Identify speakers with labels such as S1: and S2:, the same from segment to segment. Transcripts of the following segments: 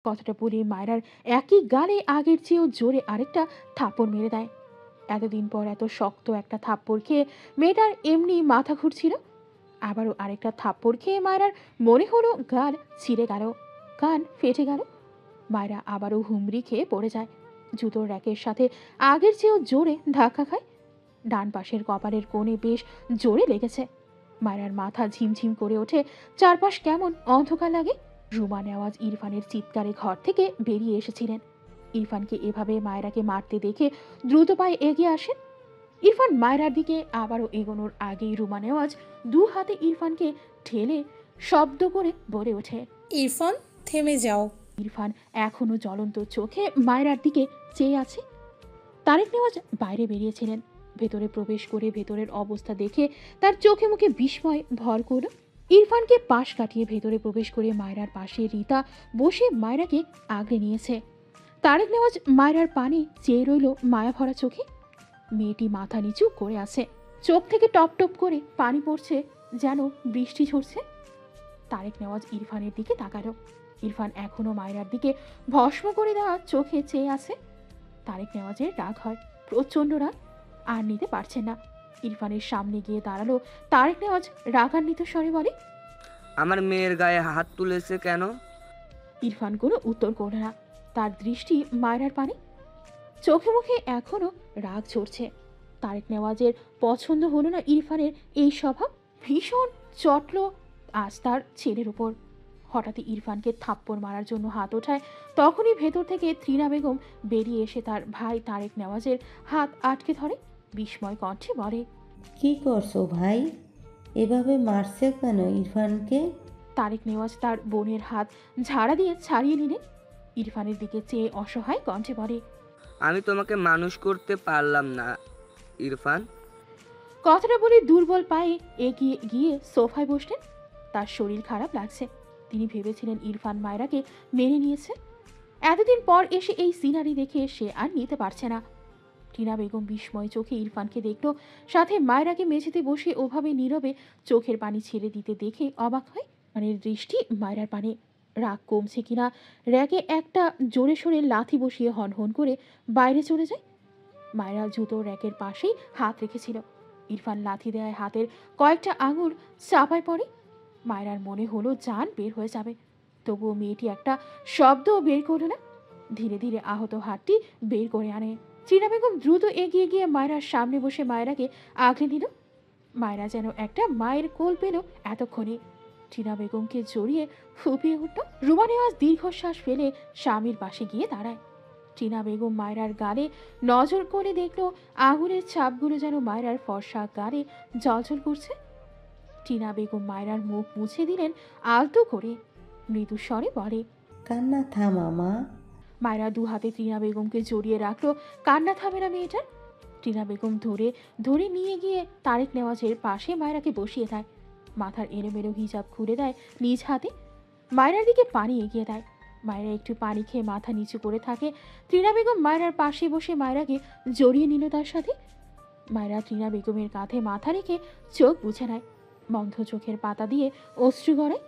S1: কথাটা বলে মায়রার একই গালে আগের চেয়েও জোরে আরেকটা থাপ্পড় মেরে দেয়। এতদিন পর এত শক্ত একটা থাপ্পড় খেয়ে মেয়েটার এমনি মাথা ঘুরছিল। আবারও আরেকটা থাপ্পড় খেয়ে মায়রার মনে হলো গাল ছিঁড়ে গেল, কান ফেটে গেল। মায়রা আবারও হুমড়ি খেয়ে পড়ে যায়। জুতোর র্যাকের সাথে আগের চেয়েও জোরে ধাক্কা খায়। ডান পাশের কপালের কোণে বেশ জোরে লেগেছে। মায়রার মাথা ঝিমঝিম করে ওঠে, চারপাশ কেমন অন্ধকার লাগে। রুমা নেওয়াজ ইরফানের চিৎকারে ঘর থেকে বেরিয়ে এসেছিলেন। ইরফানকে এভাবে মায়রাকে মারতে দেখে দ্রুত পায়ে এগিয়ে আসেন। ইরফান মায়রার দিকে আবারও এগোনোর আগেই রুমা নেওয়াজ দু হাতে ইরফানকে ঠেলে শব্দ করে বলে ওঠে,
S2: ইরফান, থেমে যাও।
S1: ইরফান এখনো জ্বলন্ত চোখে মায়রার দিকে চেয়ে আছে। তারেক নেওয়াজ বাইরে বেরিয়েছিলেন। ভেতরে প্রবেশ করে ভেতরের অবস্থা দেখে তার চোখে মুখে বিস্ময় ভর করল। ইরফানকে পাশ কাটিয়ে ভেতরে প্রবেশ করে মায়রার পাশে রিতা বসে মায়রাকে আগলে নিয়েছে। তারেক নেওয়াজ মায়রার পানে চেয়ে রইল মায়া ভরা চোখে। মেয়েটি মাথা নিচু করে আছে, চোখ থেকে টপ টপ করে পানি পড়ছে, যেন বৃষ্টি ঝরছে। তারেক নেওয়াজ ইরফানের দিকে তাকালো। ইরফান এখনো মায়রার দিকে ভস্ম করে দেওয়া চোখে চেয়ে আছে। তারেক নেওয়াজের রাগ হয়, প্রচণ্ড রাগ, আর নিতে পারছেন না। ইরফানের সামনে গিয়ে দাঁড়ালো। তারেক নেওয়াজ রাগান্বিত স্বরে বলে,
S3: আমার মেয়ের গায়ে হাত তুলেছে কেন?
S1: ইরফান কোনো উত্তর করল না। তার দৃষ্টি মায়রার পানে, চোখে মুখে এখনো রাগ ঝরছে। তারেক নেওয়াজের পছন্দ হলো না ইরফানের এই স্বভাব। ভীষণ চটল আজ তার ছেলের উপর। হঠাৎই ইরফানকে থাপ্পড় মারার জন্য হাত ওঠায়। তখনই ভেতর থেকে ত্রিনা বেগম বেরিয়ে এসে তার ভাই তারেক নেওয়াজের হাত আটকে ধরে বিস্ময় কণ্ঠে বলে,
S4: কি করছো ভাই? এভাবে মারছে কেন ইরফানকে?
S1: তারেক নেওয়াজ তার বোনের হাত ঝাড়া দিয়ে ছাড়িয়ে নিলেন। ইরফানের দিকে চেয়ে অসহায় কণ্ঠে বলে,
S3: আমি তোমাকে মানুষ করতে পারলাম না ইরফান।
S1: কথাটা বলে দুর্বল পায়ে এগিয়ে গিয়ে সোফায় বসলেন। তার শরীর খারাপ লাগছে। তিনি ভেবেছিলেন ইরফান মায়রাকে মেনে নিয়েছে। এতদিন পর এসে এই সিনারি দেখে সে আর নিতে পারছে না। টিনা বেগম বিস্ময় চোখে ইরফানকে দেখল, সাথে মায়রাকে মেঝেতে বসে ওভাবে নীরবে চোখের পানি ছেড়ে দিতে দেখে অবাক হয়। মানের দৃষ্টি মায়রার পানে। রাগ কমছে কিনা র্যাকে একটা জোরে সোরে লাথি বসিয়ে হনহন করে বাইরে চলে যায়। মায়রা জুতো র্যাকের পাশেই হাত রেখেছিল। ইরফান লাথি দেয় হাতের কয়েকটা আঙুল চাপায় পড়ে। মায়রার মনে হলো জান বের হয়ে যাবে, তবুও মেয়েটি একটা শব্দও বের করল না। ধীরে ধীরে আহত হাতটি বের করে আনে। চীনা বেগম দ্রুত এগিয়ে গিয়ে মায়রার সামনে বসে মায়রাকে আগলে নিল। মায়রা যেন একটা মায়ের কোল পেল এতক্ষণে। চীনা বেগমকে জড়িয়ে ফুপিয়ে উঠল। রুমা নেওয়াজ দীর্ঘশ্বাস ফেলে স্বামীর পাশে গিয়ে দাঁড়ায়। চীনা বেগম মায়রার গালে নজর করে দেখলো আঙুলের ছাপগুলো যেন মায়রার ফর্সা গালে জলজল করছে। চীনা বেগম মায়রার মুখ মুছে দিলেন আলতো করে, মৃদু স্বরে বলে,
S4: কান্না থামা মা।
S1: মায়রা দু হাতে টিনা বেগমকে জড়িয়ে রাখলো। কান্না থামে না মেয়েটার। টিনা বেগম ধরে ধরে নিয়ে গিয়ে তারেক নেওয়াজের পাশে মায়রাকে বসিয়ে দেয়। মাথার এলোমেলো হিজাব খুলে দেয় নিজ হাতে। মায়রার দিকে পানি এগিয়ে দেয়। মায়রা একটু পানি খেয়ে মাথা নিচু করে থাকে। টিনা বেগম মায়রার পাশে বসে মায়রাকে জড়িয়ে নিল তার সাথে। মায়রা টিনা বেগমের কাঁধে মাথা রেখে চোখ বুঝে নেয়। বন্ধ চোখের পাতা দিয়ে অশ্রু গড়ায়।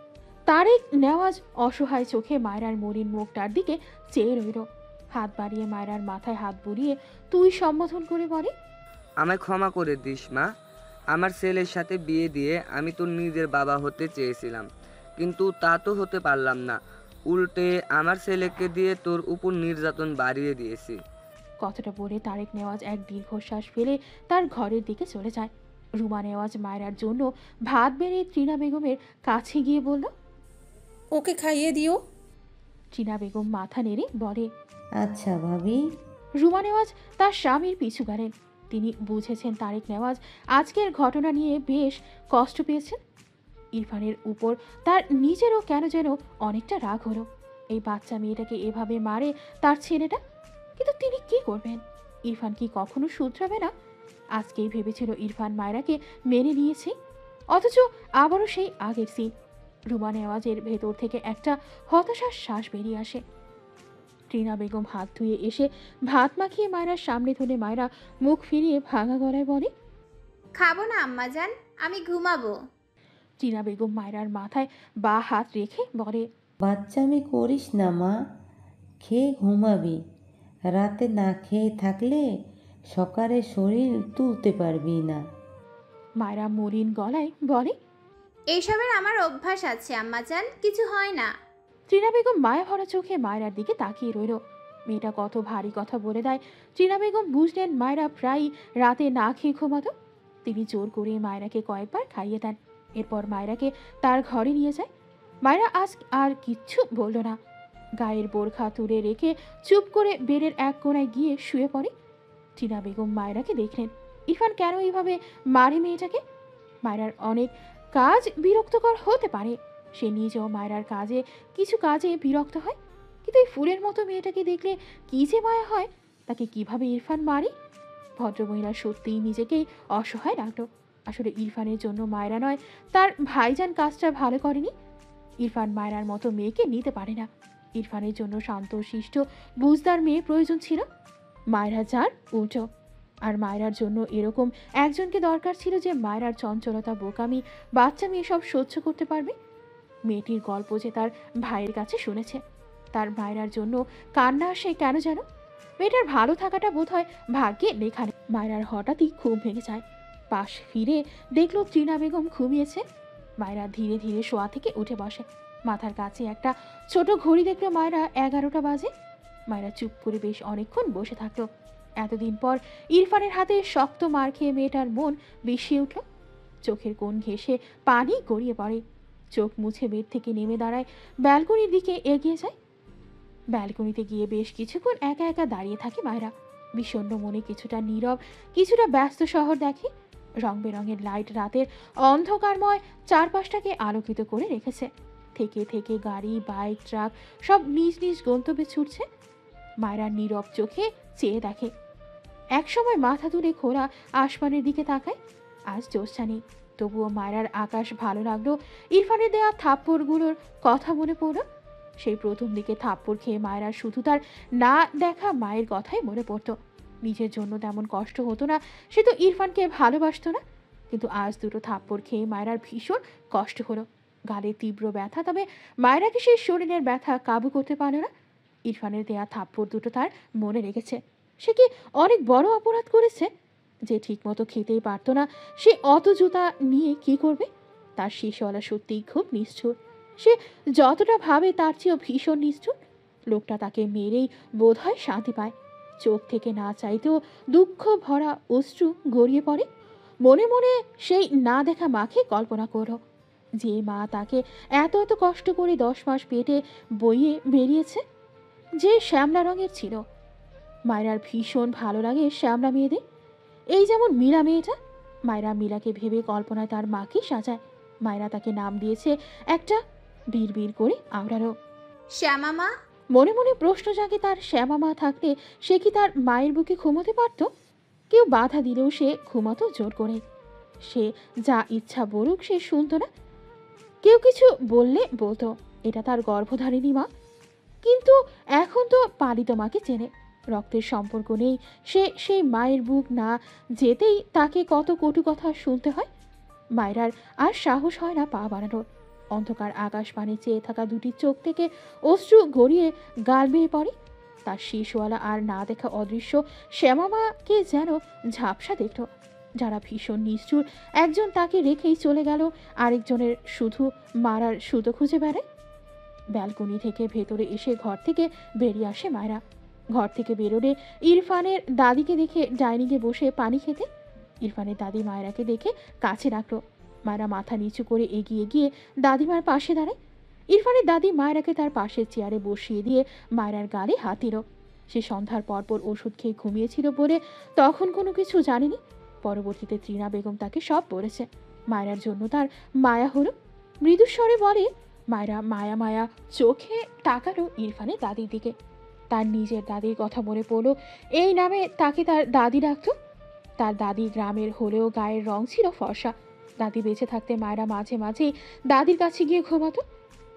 S1: তারেক নেওয়াজ অসহায় চোখে মায়রার মলিন মুখটার দিকে চেয়ে রইল। হাত বাড়িয়ে মায়রার মাথায় হাত বুলিয়ে তুই সম্বোধন করে বলে,
S3: আমায় ক্ষমা করে দিস মা। আমার ছেলের সাথে বিয়ে দিয়ে আমি তোর নিজের বাবা হতে চেয়েছিলাম, কিন্তু তা তো হতে পারলাম না। উল্টে আমার ছেলেকে দিয়ে তোর উপর নির্যাতন বাড়িয়ে দিয়েছি।
S1: কথাটা বলে তারেক নেওয়াজ এক দীর্ঘশ্বাস ফেলে তার ঘরের দিকে চলে যায়। রুমা নেওয়াজ মায়রার জন্য ভাত বেড়ে ত্রিনা বেগমের কাছে গিয়ে বলল,
S2: ওকে খাইয়ে দিও।
S1: ত্রিনা বেগম মাথা নেড়ে বলে,
S4: আচ্ছা ভাবি।
S1: রুমা নেওয়াজ তার স্বামীর পিছু গেলেন। তিনি বুঝেছেন তারেক নেওয়াজ আজকের ঘটনা নিয়ে বেশ কষ্ট পেয়েছেন। ইরফানের উপর তার নিজেরও কেন যেন অনেকটা রাগ হলো। এই বাচ্চা মেয়েটাকে এভাবে মারে তার ছেলেটা, কিন্তু তিনি কি করবেন? ইরফান কি কখনো শুধরাবে না? আজকেই ভেবেছিল ইরফান মায়রাকে মেনে নিয়েছে, অথচ আবারও সেই আগের সিন। রুমা নেওয়াজের ভেতর থেকে একটা হতাশার শ্বাস বেরিয়ে আসে। টিনা বেগম হাত ধুয়ে এসে ভাত মাখিয়ে মায়রার সামনে ধরে মায়রা মুখ ফিরিয়ে ভাঙা গলায় বলে,
S5: খাবো না আম্মাজান, আমি ঘুমাবো।
S1: টিনা বেগম মায়রার মাথায় বা হাত রেখে বলে,
S4: বাচ্চামি করিস না মা। খেয়ে ঘুমাবি। রাতে না খেয়ে থাকলে সকালে শরীর তুলতে পারবি না।
S1: মায়েরা মলিন গলায় বলে।
S5: এইসবের আমার অভ্যাস আছে আম্মাজান, কিছু হয় না।
S1: ত্রিনা বেগম মায়া ভরা চোখে মায়রার দিকে তাকিয়ে রইল। মেয়েটা কত ভারী কথা বলে দেয়। ত্রিনা বেগম বুঝলেন মায়রা প্রায় রাতে না খেয়ে ঘুমাতো। তিনি জোর করে মায়রাকে কয়েকবার খাইয়ে দেন। এরপর মায়রাকে তার ঘরে নিয়ে যায়। মায়রা আজ আর কিচ্ছু বলল না। গায়ের বোরখা তুলে রেখে চুপ করে বেডের এক কোণায় গিয়ে শুয়ে পড়ে। টিনা বেগম মায়রাকে দেখলেন। ইরফান কেন এইভাবে মারে মেয়েটাকে? মায়রার অনেক কাজ বিরক্তকর হতে পারে। সে নিজেও মায়রার কিছু কাজে বিরক্ত হয়। কিন্তু এই ফুলের মতো মেয়েটাকে দেখলে কি যে মায়া হয়। তাকে কিভাবে ইরফান মারে? ভদ্রমহিলা সত্যিই নিজেকেই অসহায় লাগলো। আসলে ইরফানের জন্য মায়রা নয়, তার ভাইজান কাজটা ভালো করেনি। ইরফান মায়রার মতো মেয়েকে নিতে পারে না। ইরফানের জন্য শান্ত শিষ্ট বুঝদার মেয়ে প্রয়োজন ছিল। মায়রা যার উল্টো। আর মায়রার জন্য এরকম একজনকে দরকার ছিল যে মায়রার চঞ্চলতা, বোকামি, বাচ্চা মেয়ে সব সহ্য করতে পারবে। মেয়েটির গল্প যে তার ভাইয়ের কাছে শুনেছে। তার মায়রার জন্য কান্না আসে কেন যেন। মেয়েটার ভালো থাকাটা বোধহয় ভাগ্যে লেখা নেই। মায়রার হঠাৎই ঘুম ভেঙে যায়। পাশ ফিরে দেখলো ত্রিনা বেগম ঘুমিয়েছে। মায়রা ধীরে ধীরে শোয়া থেকে উঠে বসে। মাথার কাছে একটা ছোট ঘড়ি দেখলো মায়রা 11টা বাজে। মায়রা চুপ করে বেশ অনেকক্ষণ বসে থাকলো। এতদিন পর ইরফানের হাতে শক্ত মার খেয়ে মেয়েটার মন বিষিয়ে উঠল। চোখের কোণ ঘেঁষে পানি গড়িয়ে পড়ে। চোখ মুছে বেড থেকে নেমে দাঁড়ায়, ব্যালকনির দিকে এগিয়ে যায়। ব্যালকনিতে গিয়ে বেশ কিছুক্ষণ একা একা দাঁড়িয়ে থাকে মায়রা। বিষণ্ণ মনে কিছুটা নীরব, কিছুটা ব্যস্ত শহর দেখে। রং বেরঙের লাইট রাতের অন্ধকারময় চারপাশটাকে আলোকিত করে রেখেছে। থেকে থেকে গাড়ি, বাইক, ট্রাক সব নিজ নিজ গন্তব্যে ছুটছে। মায়রা নীরব চোখে চেয়ে দেখে। একসময় মাথা তুলে খোলা আসমানের দিকে তাকায়। আজ জ্যোৎস্না নেই, তবুও মায়রার আকাশ ভালো লাগলো। ইরফানের দেয়া থাপ্পড়গুলোর কথা মনে পড়ল। সেই প্রথম দিকে থাপ্পড় খেয়ে মায়রা শুধু তার না দেখা মায়ের কথাই মনে পড়তো। নিজের জন্য তেমন কষ্ট হতো না, সে তো ইরফানকে ভালোবাসতো না। কিন্তু আজ দুটো থাপ্পড় খেয়ে মায়রার ভীষণ কষ্ট হলো। গালে তীব্র ব্যথা, তবে মায়রাকে সেই শরীরের ব্যথা কাবু করতে পারল না। ইরফানের দেয়া থাপ্পড় দুটো তার মনে রেখেছে। সে কি অনেক বড় অপরাধ করেছে? যে ঠিকমতো খেতেই পারতো না, সে অত জুতা নিয়ে কি করবে? তার শেষওয়ালা সত্যিই খুব নিষ্ঠুর। সে যতটা ভাবে তার চেয়েও ভীষণ নিষ্ঠুর। লোকটা তাকে মেরেই বোধহয় শান্তি পায়। চোখ থেকে না চাইতেও দুঃখ ভরা অশ্রু গড়িয়ে পড়ে। মনে মনে সেই না দেখা মাকে কল্পনা করো, যে মা তাকে এত এত কষ্ট করে 10 মাস পেটে বইয়ে বেরিয়েছে, যে শ্যামলা রঙের ছিল। মায়রার ভীষণ ভালো লাগে শ্যামলা মেয়েদের। এই যেমন মীরা মেয়েটা। মায়রা মীরাকে ভেবে কল্পনায় তার মাকে সাজায়। মায়রা তাকে নাম দিয়েছে একটা, বিড় করে আওড়ালো।
S5: শ্যামা মা।
S1: মনে মনে প্রশ্ন জাগে, তার শ্যামা মা থাকলে সে কি তার মায়ের বুকে ঘুমোতে পারত? কেউ বাধা দিলেও সে ঘুমাতো জোর করে। সে যা ইচ্ছা বলুক সে শুনতো না। কেউ কিছু বললে বলতো এটা তার গর্ভধারিণী মা। কিন্তু এখন তো পালিত মাকে চেনে, রক্তের সম্পর্ক নেই। সে সেই মায়ের বুক না যেতেই তাকে কত কটু কথা শুনতে হয়। মায়রার আর সাহস হয় না পা বাড়ানোর। অন্ধকার আকাশ পানে চেয়ে থাকা দুটি চোখ থেকে অশ্রু গড়িয়ে গাল বেয়ে পড়ে। তার শেষওয়ালা আর না দেখা অদৃশ্য শ্যামামাকে যেন ঝাপসা দেখল। যারা ভীষণ নিষ্ঠুর, একজন তাকে রেখেই চলে গেল, আরেকজনের শুধু মারার সুতো খুঁজে বেড়ায়। ব্যালকনি থেকে ভেতরে এসে ঘর থেকে বেরিয়ে আসে মায়রা। ঘর থেকে বেরোলে ইরফানের দাদিকে দেখে ডাইনিংয়ে বসে পানি খেতে। ইরফানের দাদি মায়রাকে দেখে কাছে রাখলো। মায়রা মাথা নিচু করে এগিয়ে গিয়ে দাদিমার পাশে দাঁড়ায়। ইরফানের দাদি মায়রাকে তার পাশের চেয়ারে বসিয়ে দিয়ে মায়রার গালে হাত দিল। সে সন্ধ্যার পরপর ওষুধ খেয়ে ঘুমিয়েছিল বলে তখন কোনো কিছু জানেনি। পরবর্তীতে ত্রিনা বেগম তাকে সব বলেছে। মায়রার জন্য তার মায়া হলো। মৃদুস্বরে বলে, মায়রা মায়া মায়া চোখে তাকালো ইরফানের দাদির দিকে। তার নিজের দাদির কথা মনে পড়ল। এই নামে তাকে তার দাদি ডাকত। তার দাদি গ্রামের হলেও গায়ের রং ছিল ফর্সা। দাদি বেঁচে থাকতে মায়রা মাঝে মাঝেই দাদির কাছে গিয়ে ঘুমাতো।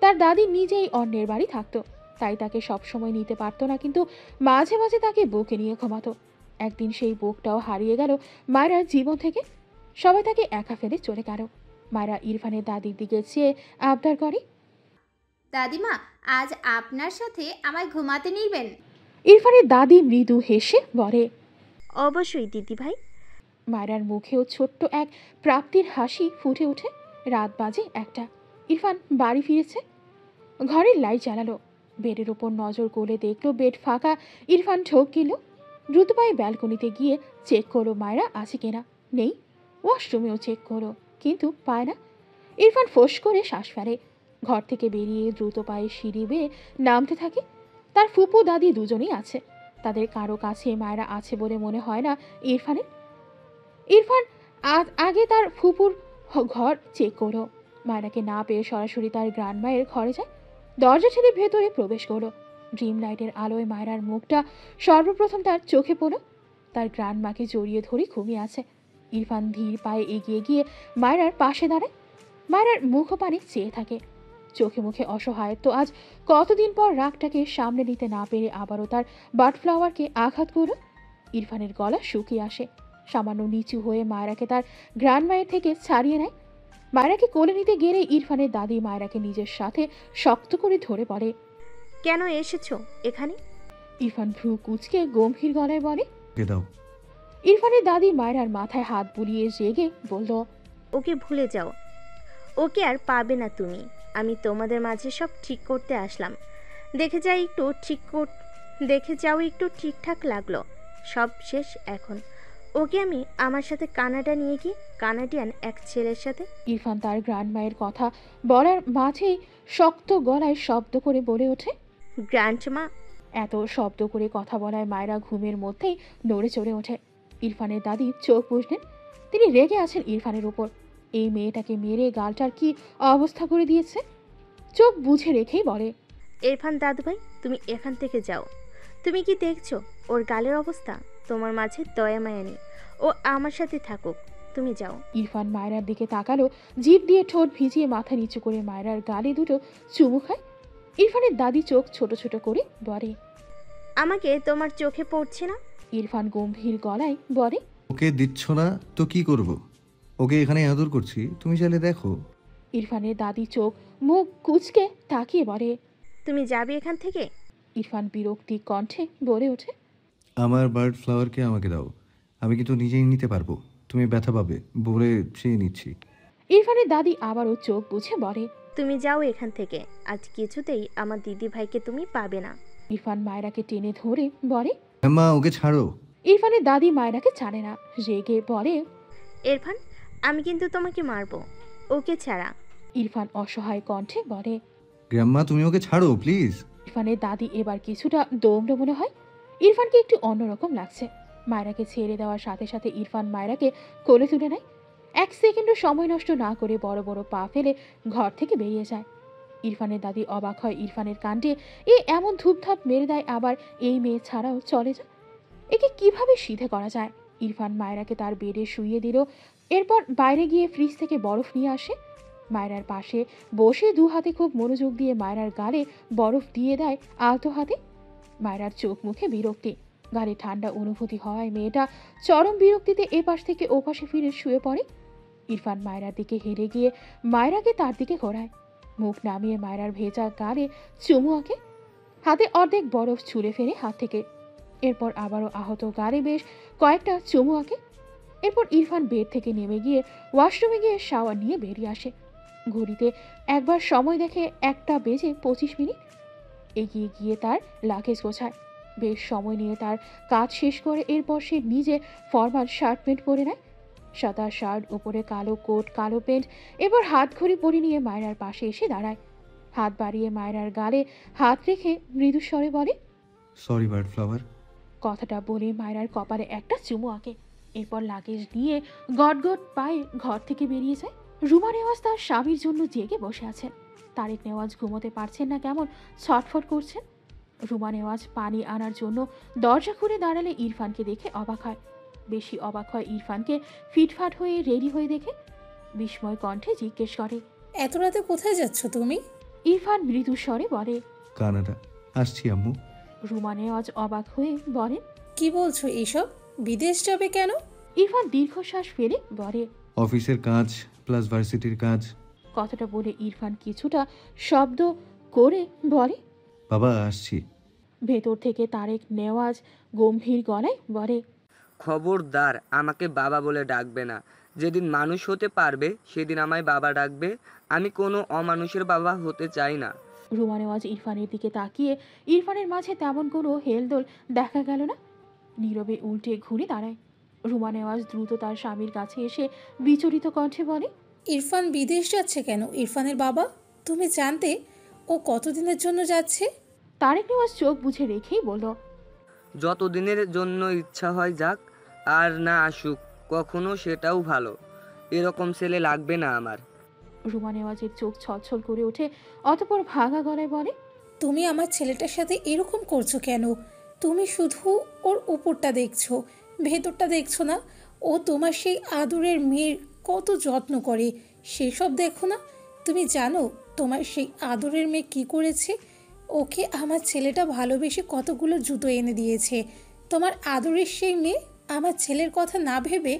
S1: তার দাদি নিজেই অন্যের বাড়ি থাকতো, তাই তাকে সবসময় নিতে পারতো না, কিন্তু মাঝে মাঝে তাকে বুকে নিয়ে ঘুমাতো। একদিন সেই বুকটাও হারিয়ে গেল মায়রার জীবন থেকে। সবাই তাকে একা ফেলে চলে গেল। মায়রা ইরফানের দাদির দিকে চেয়ে আবদার করে,
S5: দাদিমা, আজ আপনার সাথে আমায় ঘুমাতে নিবেন?
S1: ইরফানের দাদি মৃদু হেসে বলে।
S6: অবশ্যই দিদি ভাই।
S1: মায়রার মুখেও ছোট্ট এক প্রাপ্তির হাসি ফুটে ওঠে। রাত বাজে 1টা। ইরফান বাড়ি ফিরেছে। ঘরের লাইট জ্বালালো। বেডের ওপর নজর গলে দেখলো বেড ফাঁকা। ইরফান ঢোক গেল। দ্রুত পায়ে ব্যালকনিতে গিয়ে চেক করলো মায়রা আছে কিনা। নেই। ওয়াশরুমেও চেক করলো, কিন্তু পায় না। ইরফান ফোঁস করে শ্বাস ফেলে। ঘর থেকে বেরিয়ে দ্রুত পায়ে সিঁড়ি বেয়ে নামতে থাকে। তার ফুপু দাদি দুজনেই আছে। তাদের কারো কাছে মায়রা আছে বলে মনে হয় না ইরফানের। ইরফান আগে তার ফুপুর ঘর চেক করলো। মায়রাকে না পেয়ে সরাসরি তার গ্র্যান্ডমায়ের ঘরে যায়। দরজা ঠেলে ভেতরে প্রবেশ করলো। ড্রিম লাইটের আলোয় মায়রার মুখটা সর্বপ্রথম তার চোখে পড়ল। তার গ্র্যান্ডমাকে জড়িয়ে ধরে ঘুমিয়ে আছে। ইরফান ধীর পায়ে এগিয়ে গিয়ে মায়রার পাশে দাঁড়ায়। মায়রার মুখপানে চেয়ে থাকে। চোখে মুখে অসহায়ত্ব। আজ কতদিন পর রাগটাকে সামনে নিতে না পেরে আবারও তার বার্ডফ্লাওয়ারকে আঘাত করল। ইরফানের গলা শুকিয়ে আসে। সামান্য নিচু হয়ে মায়রাকে তার গ্র্যান্ডমায়ের থেকে ছাড়িয়ে নেয়। মায়রাকে কোলে নিতে গেলে ইরফানের দাদি মায়রাকে নিজের সাথে শক্ত করে ধরে বলে।
S6: কেন এসেছো এখানে?
S1: ইরফান ভ্রু কুঁচকে গম্ভীর গলায় বলে।
S7: দাও।
S1: ইরফানের দাদি মায়রার মাথায় হাত বুলিয়ে রেগে বলল,
S6: ওকে ভুলে যাও, ওকে আর পাবে না তুমি। আমি তোমাদের মাঝে সব ঠিক করতে আসলাম। দেখে যাও একটু ঠিকঠাক লাগলো। সব শেষ এখন। ওকে আমি আমার সাথে কানাডা নিয়ে গিয়ে কানাডিয়ান এক ছেলের সাথে।
S1: ইরফান তার গ্র্যান্ডমায়ের কথা বলার মাঝেই শক্ত গলায় শব্দ করে বলে ওঠে,
S6: গ্র্যান্ডমা।
S1: এত শব্দ করে কথা বলায় মায়রা ঘুমের মধ্যেই নড়ে চড়ে ওঠে। ইরফানের দাদি চোখ বুঝলেন। তিনি রেগে আছেন ইরফানের উপর। এই মেয়েটাকে মেরে গালটার কি অবস্থা করে দিয়েছে। চোখ বুঝে রেখেই বলে,
S6: ইরফান দাদুভাই, তুমি এখান থেকে যাও। তুমি কি দেখছো ওর গালের অবস্থা? তোমার মাঝে দয়া মায়া নেই। ও আমার সাথে থাকুক, তুমি যাও।
S1: ইরফান মায়রার দিকে তাকালো। জিভ দিয়ে ঠোঁট ভিজিয়ে মাথা নিচু করে মায়রার গালে দুটো চুমু খায়। ইরফানের দাদি চোখ ছোট ছোট করে বলে,
S6: আমাকে তোমার চোখে পড়ছে না?
S1: ইরফান গম্ভীর গলায় বলে,
S7: ওকে দিচ্ছ না তো কি করব? ওকে এখানে আদর করছি, তুমি চাইলে দেখো।
S1: ইরফানের দাদি চোখ মুখ কুচকে তাকিয়ে বলে,
S6: তুমি যাবে এখান থেকে?
S1: ইরফান বিরক্তি কণ্ঠে বলে ওঠে,
S7: আমার বার্ড ফ্লাওয়ারকে আমাকে দাও, আমি কিন্তু নিজেই নিতে পারবো। তুমি ব্যথা পাবে বলে চেয়ে নিচ্ছি।
S1: ইরফানের দাদি আবারও চোখ বুঝে বলে,
S6: তুমি যাও এখান থেকে। আজ কিছুতেই আমার দিদি ভাইকে তুমি পাবে না।
S1: ইরফান মায়রাকে টেনে ধরে বলে,
S7: মা ওকে ছাড়ো।
S1: ইরফানের দাদি মায়রাকে ছাড়ে না। রেগে বলে,
S6: ইরফান, আমি কিন্তু তোমাকে মারবো ওকে ছাড়া।
S1: ইরফান অসহায় কণ্ঠে বলে,
S7: গ্র্যাম্মা তুমি ওকে ছাড়ো প্লিজ।
S1: ইরফানের দাদি এবার কিছুটা দমড়ে মনে হয়। ইরফানকে একটু অন্যরকম লাগছে। মায়রাকে ছেড়ে দেওয়ার সাথে সাথে ইরফান মায়রাকে কোলে তুলে নেয়। 1 সেকেন্ডও সময় নষ্ট না করে বড় বড় পা ফেলে ঘর থেকে বেরিয়ে যায়। ইরফানের দাদি অবাক হয় ইরফানের কাণ্ডে। এমন ধূপধাপ মেরে দেয়, আবার এই মেয়ে ছাড়াও চলে যায়। একে কিভাবে সিধে করা যায়? ইরফান মায়রাকে তার বেডে শুইয়ে দিল। এরপর বাইরে গিয়ে ফ্রিজ থেকে বরফ নিয়ে আসে। মায়রার পাশে বসে 2 হাতে খুব মনোযোগ দিয়ে মায়রার গালে বরফ দিয়ে দেয় আলতো হাতে। মায়রার চোখ মুখে বিরক্তি। গালে ঠান্ডা অনুভূতি হওয়ায় মেয়েটা চরম বিরক্তিতে এপাশ থেকে ওপাশে ফিরে শুয়ে পড়ে। ইরফান মায়রার দিকে হেরে গিয়ে মায়রাকে তার দিকে ঘোরায়। মুখ নামিয়ে মায়রার ভেজা গালে চুমু আঁকে। হাতে অর্ধেক বরফ ছুঁড়ে ফেলে হাত থেকে। এরপর আবারও আহত গালে বেশ কয়েকটা চুমু আঁকে। এরপর ইরফান বেড থেকে নেমে গিয়ে ওয়াশরুমে গিয়ে শাওয়ার নিয়ে বেরিয়ে আসে। ঘড়িতে একবার সময় দেখে 1:25। এগিয়ে গিয়ে তার লাগেজ গোছায়। বেশ সময় নিয়ে তার কাজ শেষ করে এরপর সে নিজে ফরমাল শার্ট প্যান্ট পরে নেয়। সাদা শার্ট, উপরে কালো কোট, কালো প্যান্ট। এবার হাত ঘড়ি পরে নিয়ে মায়রার পাশে এসে দাঁড়ায়। হাত বাড়িয়ে মায়রার গালে হাত রেখে মৃদু স্বরে বলে,
S7: সরি বার্ড ফ্লাওয়ার।
S1: কথাটা বলে মায়রার কপালে একটা চুমু আঁকে। এরপর লাগেজ নিয়ে গটগট পায়ে ঘর থেকে বেরিয়ে যায়। রুমা নেওয়াজ তার স্বামীর জন্য জেগে বসে আছেন। তারেক নেওয়াজ ঘুমোতে পারছেন না, কেমন ছটফট করছেন। রুমা নেওয়াজ পানি আনার জন্য দরজা খুলে দাঁড়ালে ইরফানকে দেখে অবাক হয়। বেশি অবাক হয় ইরফানকে ফিটফাট হয়ে রেডি হয়ে দেখে। বিস্ময় কণ্ঠে জিজ্ঞেস করে,
S2: এত রাতে কোথায় যাচ্ছ তুমি?
S1: ইরফান মৃদু স্বরে বলে,
S7: কানাডা আসছি আম্মু।
S1: রুমা নেওয়াজ অবাক হয়ে বলেন,
S2: কি বলছো এইসব? বিদেশ যাবে কেন?
S1: ইরফান দীর্ঘশ্বাস ফেলে বলে,
S7: অফিসের কাজ প্লাস ভার্সিটির কাজ।
S1: কথাটা বলে ইরফান কিছুটা শব্দ করে বলে।
S7: বাবা আসছি।
S1: ভেতর থেকে তারেক নেওয়াজ গম্ভীর গলায় বলে,
S3: খবরদার আমাকে বাবা বলে ডাকবে না। যেদিন মানুষ হতে পারবে সেদিন আমায় বাবা ডাকবে। আমি কোনো অমানুষের বাবা হতে চাই না।
S1: রুমা নেওয়াজ ইরফানের দিকে তাকিয়ে ইরফানের মাঝে তেমন কোনো হেলদোল দেখা গেল না। নীরবে উল্টে ঘুরে দাঁড়ায়। রুমা নেওয়াজ দ্রুত তার স্বামীর কাছে এসে বিচলিত কণ্ঠে বলে,
S2: ইরফান বিদেশ যাচ্ছে কেন? ইরফানের বাবা, তুমি জানতে ও কতদিনের জন্য যাচ্ছে?
S1: তারেক নেওয়াজ চোখ বুঝে রেখেই বলল,
S3: যতদিনের জন্য ইচ্ছা হয় যাক, আর না আসুক কখনো সেটাও ভালো। এরকম ছেলে লাগবে না আমার।
S1: রুমা নেওয়াজের চোখ ছলছল করে ওঠে, অতঃপর ভাঙা গলায় বলে,
S2: তুমি আমার ছেলেটার সাথে এরকম করছো কেন? তুমি শুধু ওর উপরটা দেখছো, ভেতরটা দেখছো না। ও তোমার সেই আদরের মেয়ের কত যত্ন করে, সেসব দেখো না? তুমি জানো তোমার সেই আদরের মেয়ে কি করেছে? ওকে আমার ছেলেটা ভালোবেসে কতগুলো জুতো এনে দিয়েছে। তোমার আদরের সেই মেয়ে আমার ছেলের কথা না ভেবে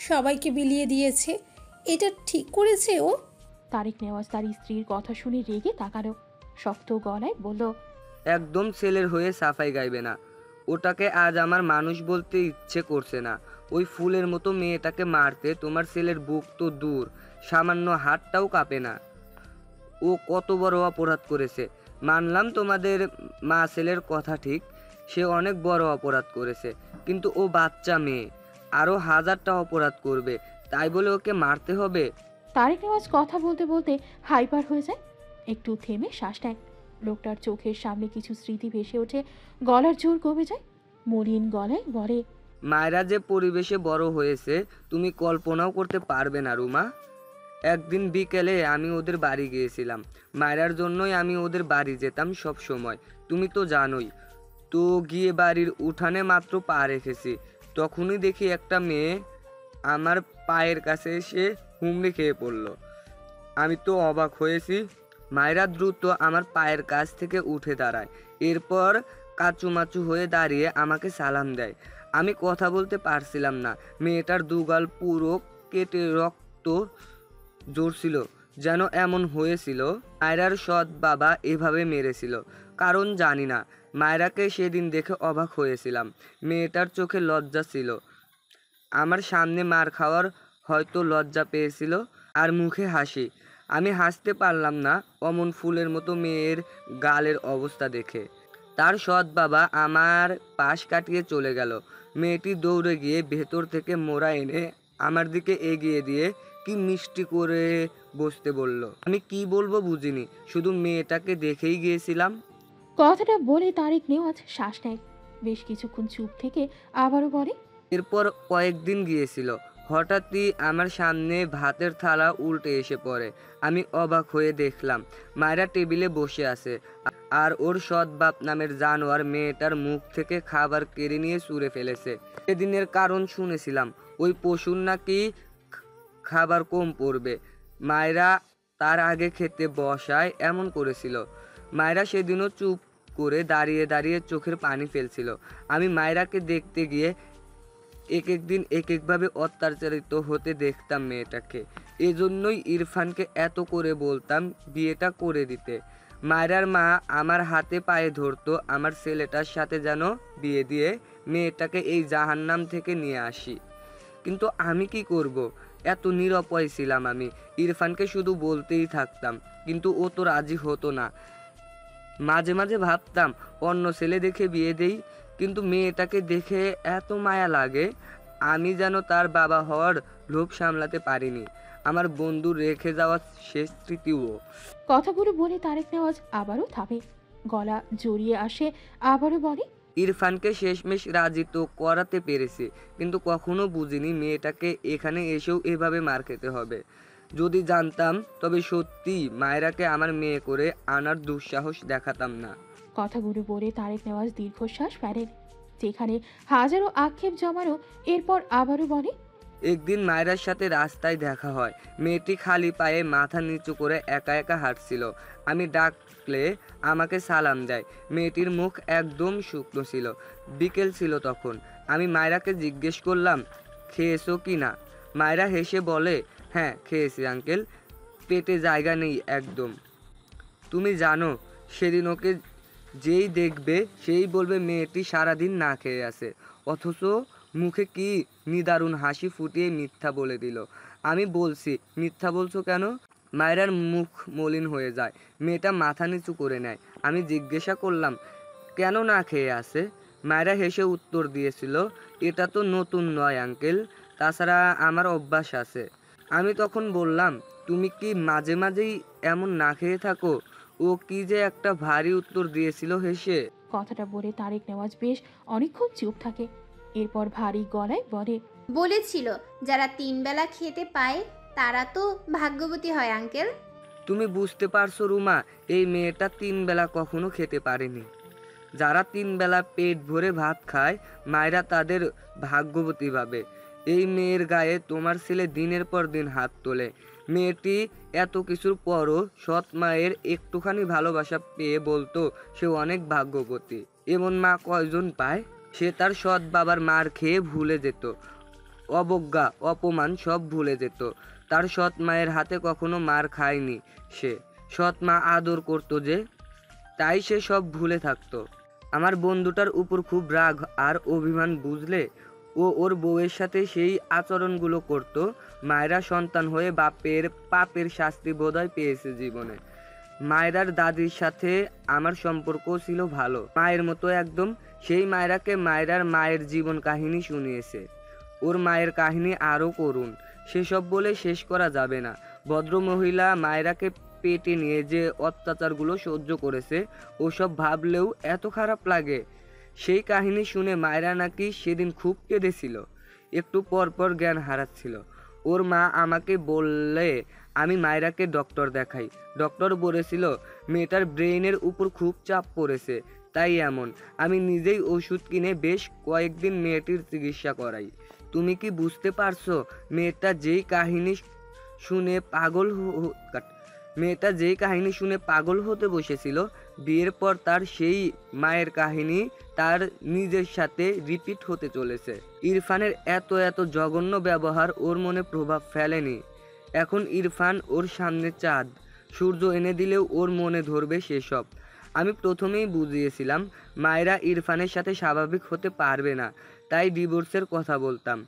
S2: সবাইকে বিলিয়ে দিয়েছে। এটা ঠিক করেছে ও?
S1: তারেক নেওয়াজ তার স্ত্রীর কথা শুনে রেগে তাকালো। শক্ত গলায় বলল,
S3: একদম ছেলের হয়ে সাফাই গাইবে না। ওটাকে আজ আমার মানুষ বলতে ইচ্ছে করছে না। ওই ফুলের মতো মেয়েটাকে মারতে তোমার ছেলের বুক তো দূর, সামান্য হাতটাও কাঁপে না। ও কত বড় অপরাধ করেছে। মানলাম তোমাদের মা ছেলের কথা ঠিক, সে অনেক বড় অপরাধ করেছে, কিন্তু ও বাচ্চা মেয়ে, আরও হাজারটা অপরাধ করবে, তাই বলে ওকে মারতে হবে?
S1: তারেক নেওয়াজ কথা বলতে বলতে হাইপার হয়ে যায়। একটু থেমে শ্বাস নেয়। লোকটার চোখের সামনে কিছু স্মৃতি ভেসে ওঠে, গলার জোর কমে যায়। মলিন গলায় বলে,
S3: মায়েরা যে পরিবেশে বড় হয়েছে তুমি কল্পনাও করতে পারবে না রুমা। একদিন বিকেলে আমি ওদের বাড়ি গিয়েছিলাম। মায়েরার জন্যই আমি ওদের বাড়ি যেতাম সব সময়, তুমি তো জানোই। তো গিয়ে বাড়ির উঠানে মাত্র পা রেখেছি, তখনই দেখি একটা মেয়ে আমার পায়ের কাছে এসে হুমড়ি খেয়ে পড়ল। আমি তো অবাক হয়েছি। মায়েরা দ্রুত আমার পায়ের কাছ থেকে উঠে দাঁড়ায়, এরপর কাচুমাচু হয়ে দাঁড়িয়ে আমাকে সালাম দেয়। আমি কথা বলতে পারছিলাম না। মেয়েটার দুগাল পুরো কেটে রক্ত ঝরছিল, যেন এমন হয়েছিল মায়রার সৎ বাবা এভাবে মেরেছিল। কারণ জানি না। মায়রাকে সেদিন দেখে অবাক হয়েছিলাম। মেয়েটার চোখে লজ্জা ছিল। আমার সামনে মার খাওয়ার হয়তো লজ্জা পেয়েছিল, আর মুখে হাসি। আমি হাসতে পারলাম না অমন ফুলের মতো মেয়ের গালের অবস্থা দেখে। তার সৎ বাবা আমার পাশ কাটিয়ে চলে গেল। মেয়েটি দৌড়ে গিয়ে ভেতর থেকে মোড়া এনে আমার দিকে এগিয়ে দিয়ে কি মিষ্টি করে বসতে বলল। আমি কি বলবো বুঝিনি, শুধু মেয়েটাকে দেখেই গিয়েছিলাম।
S1: কথাটা বলে তারেক নেওয়াজ শ্বাস নেয়। বেশ কিছুক্ষণ চুপ থেকে আবারও বলে,
S3: এরপর কয়েকদিন গিয়েছিল। হঠাৎই আমার সামনে ভাতের থালা উল্টে এসে পড়ে। আমি অবাক হয়ে দেখলাম মায়েরা টেবিলে বসে আছে, আর ওর সৎ বাপ নামের জানোয়ার মেয়েটার মুখ থেকে খাবার কেড়ে নিয়ে ছুঁড়ে ফেলেছে। সেদিনের কারণ শুনেছিলাম, ওই পশুর নাকি খাবার কম পড়বে। মায়েরা তার আগে খেতে বসায় এমন করেছিল। মায়েরা সেদিনও চুপ করে দাঁড়িয়ে দাঁড়িয়ে চোখের পানি ফেলছিল। আমি মায়েরাকে দেখতে গিয়ে এক এক দিন এক একভাবে অত্যাচারিত হতে দেখতাম মেয়েটাকে। এজন্যই ইরফানকে এত করে বলতাম বিয়েটা করে দিতে। মায়রার মা আমার হাতে পায়ে ধরতো আমার ছেলেটার সাথে যেন বিয়ে দিয়ে মেয়েটাকে এই জাহান্নাম থেকে নিয়ে আসি। কিন্তু আমি কি করব? এত নিরুপায় ছিলাম আমি। ইরফানকে শুধু বলতেই থাকতাম, কিন্তু ও তো রাজি হতো না। মাঝে মাঝে ভাবতাম অন্য ছেলে দেখে বিয়ে দেই, কিন্তু মেয়েটাকে দেখে এত মায়া লাগে। আমি যেন তার বাবা হওয়ার লোভ সামলাতে পারিনি। আমার বন্ধু রেখে যাওয়া শেষ স্মৃতিও।
S1: কথাগুলো বলে তারেক নেওয়াজ আবারও থামে, গলা জড়িয়ে আসে, আবারও বলে,
S3: ইরফানকে শেষমেশ রাজি তো করাতে পেরেছি, কিন্তু কখনো বুঝিনি মেয়েটাকে এখানে এসেও এভাবে মার খেতে হবে। যদি জানতাম তবে সত্যি মায়েরাকে আমার মেয়ে করে আনার দুঃসাহস দেখাতাম না।
S1: কথাগুলো বলে তারেক নেওয়াজ দীর্ঘশ্বাস ফেলেন, যেখানে হাজারো আক্ষেপ জমানো। এরপর আবারও বলে,
S3: একদিন মায়েরার সাথে রাস্তায় দেখা হয়। মেয়েটি খালি পায়ে মাথা নিচু করে একা একা হাঁটছিল। আমি ডাকলে আমাকে সালাম দেয়। মেয়েটির মুখ একদম শুকনো ছিল। বিকেল ছিল তখন। আমি মায়েরাকে জিজ্ঞেস করলাম, খেয়েছো কি না? মায়েরা হেসে বলে, হ্যাঁ খেয়েছি আঙ্কেল, পেটে জায়গা নেই একদম। তুমি জানো সেদিন ওকে যেই দেখবে সেই বলবে মেয়েটি সারাদিন না খেয়ে আছে, অথচ মুখে কি নিদারুণ হাসি ফুটিয়ে মিথ্যা বলে দিল। আমি বলছি, মিথ্যা বলছো কেন? মায়েরার মুখ মলিন হয়ে যায়, মেয়েটা মাথা নিচু করে নেয়। আমি জিজ্ঞাসা করলাম, কেন না খেয়ে আছে? মায়েরা হেসে উত্তর দিয়েছিল, এটা তো নতুন নয় আঙ্কেল, তাছাড়া আমার অভ্যাস আছে। আমি তখন বললাম, তুমি কি মাঝে মাঝেই এমন না খেয়ে থাকো? ও কি যে একটা ভারী উত্তর দিয়েছিল হেসে।
S1: কথাটা বলে তারেক নেওয়াজ বেশ অনেকক্ষণ চুপ থাকে। এরপর ভারী গলায় বলে,
S5: বলেছিল যারা 3 বেলা খেতে পায় তারা তো ভাগ্যবতী হয় আঙ্কেল।
S3: তুমি বুঝতে পারছো রুমা, এই মেয়েটা 3 বেলা কখনো খেতে পারেনি। যারা 3 বেলা পেট ভরে ভাত খায় মায়েরা তাদের ভাগ্যবতী ভাবে। এই মেয়ের গায়ে তোমার ছেলে দিনের পর দিন হাত তোলে। মেয়েটি এত কিছুর পরও সৎ মায়ের একটুখানি ভালোবাসা পেয়ে বলতো সে অনেক ভাগ্যবতী। এমন মা কয়জন পায়? সে তার সৎ বাবার মার খেয়ে ভুলে যেত, অবজ্ঞা অপমান সব ভুলে যেত। তার সৎ মায়ের হাতে কখনো মার খায়নি সে, সৎ মা আদর করতো যে, তাই সে সব ভুলে থাকতো। আমার বন্ধুটার উপর খুব রাগ আর অভিমান, বুঝলে? ও ওর বউয়ের সাথে সেই আচরণগুলো করতো। মায়েরা সন্তান হয়ে বাপের পাপের শাস্তি বোধহয় পেয়েছে জীবনে। মায়েরার দাদির সাথে আমার সম্পর্ক ছিল ভালো, মায়ের মতো একদম। সেই মায়েরাকে মায়েরার মায়ের জীবন কাহিনী শুনিয়েছে। ওর মায়ের কাহিনী আরও করুন, সেসব বলে শেষ করা যাবে না। ভদ্রমহিলা মায়েরাকে পেটে নিয়ে যে অত্যাচারগুলো সহ্য করেছে ওসব ভাবলেও এত খারাপ লাগে। সেই কাহিনী শুনে মায়েরা নাকি সেদিন খুব কেঁদেছিল, একটু পর পর জ্ঞান হারাচ্ছিল। ওর মা আমাকে বললে আমি মায়েরাকে ডক্টর দেখাই। ডক্টর বলেছিল মেয়েটার ব্রেইনের উপর খুব চাপ পড়েছে, তাই এমন। আমি নিজেই ওষুধ কিনে বেশ কয়েকদিন মেয়েটির চিকিৎসা করাই। তুমি কি বুঝতে পারছো? মেয়েটা যেই কাহিনী শুনে পাগল হতে বসেছিল, বিয়ের পর তার সেই মায়ের কাহিনী তার নিজের সাথে রিপিট হতে চলেছে। ইরফানের এত এত জঘন্য ব্যবহার ওর মনে প্রভাব ফেলেনি। এখন ইরফান ওর সামনে চাঁদ সূর্য এনে দিলেও ওর মনে ধরবে সেসব। আমি প্রথমেই বুঝিয়েছিলাম মায়েরা ইরফানের সাথে স্বাভাবিক হতে পারবে না, তাই ডিভোর্সের কথা বলতাম।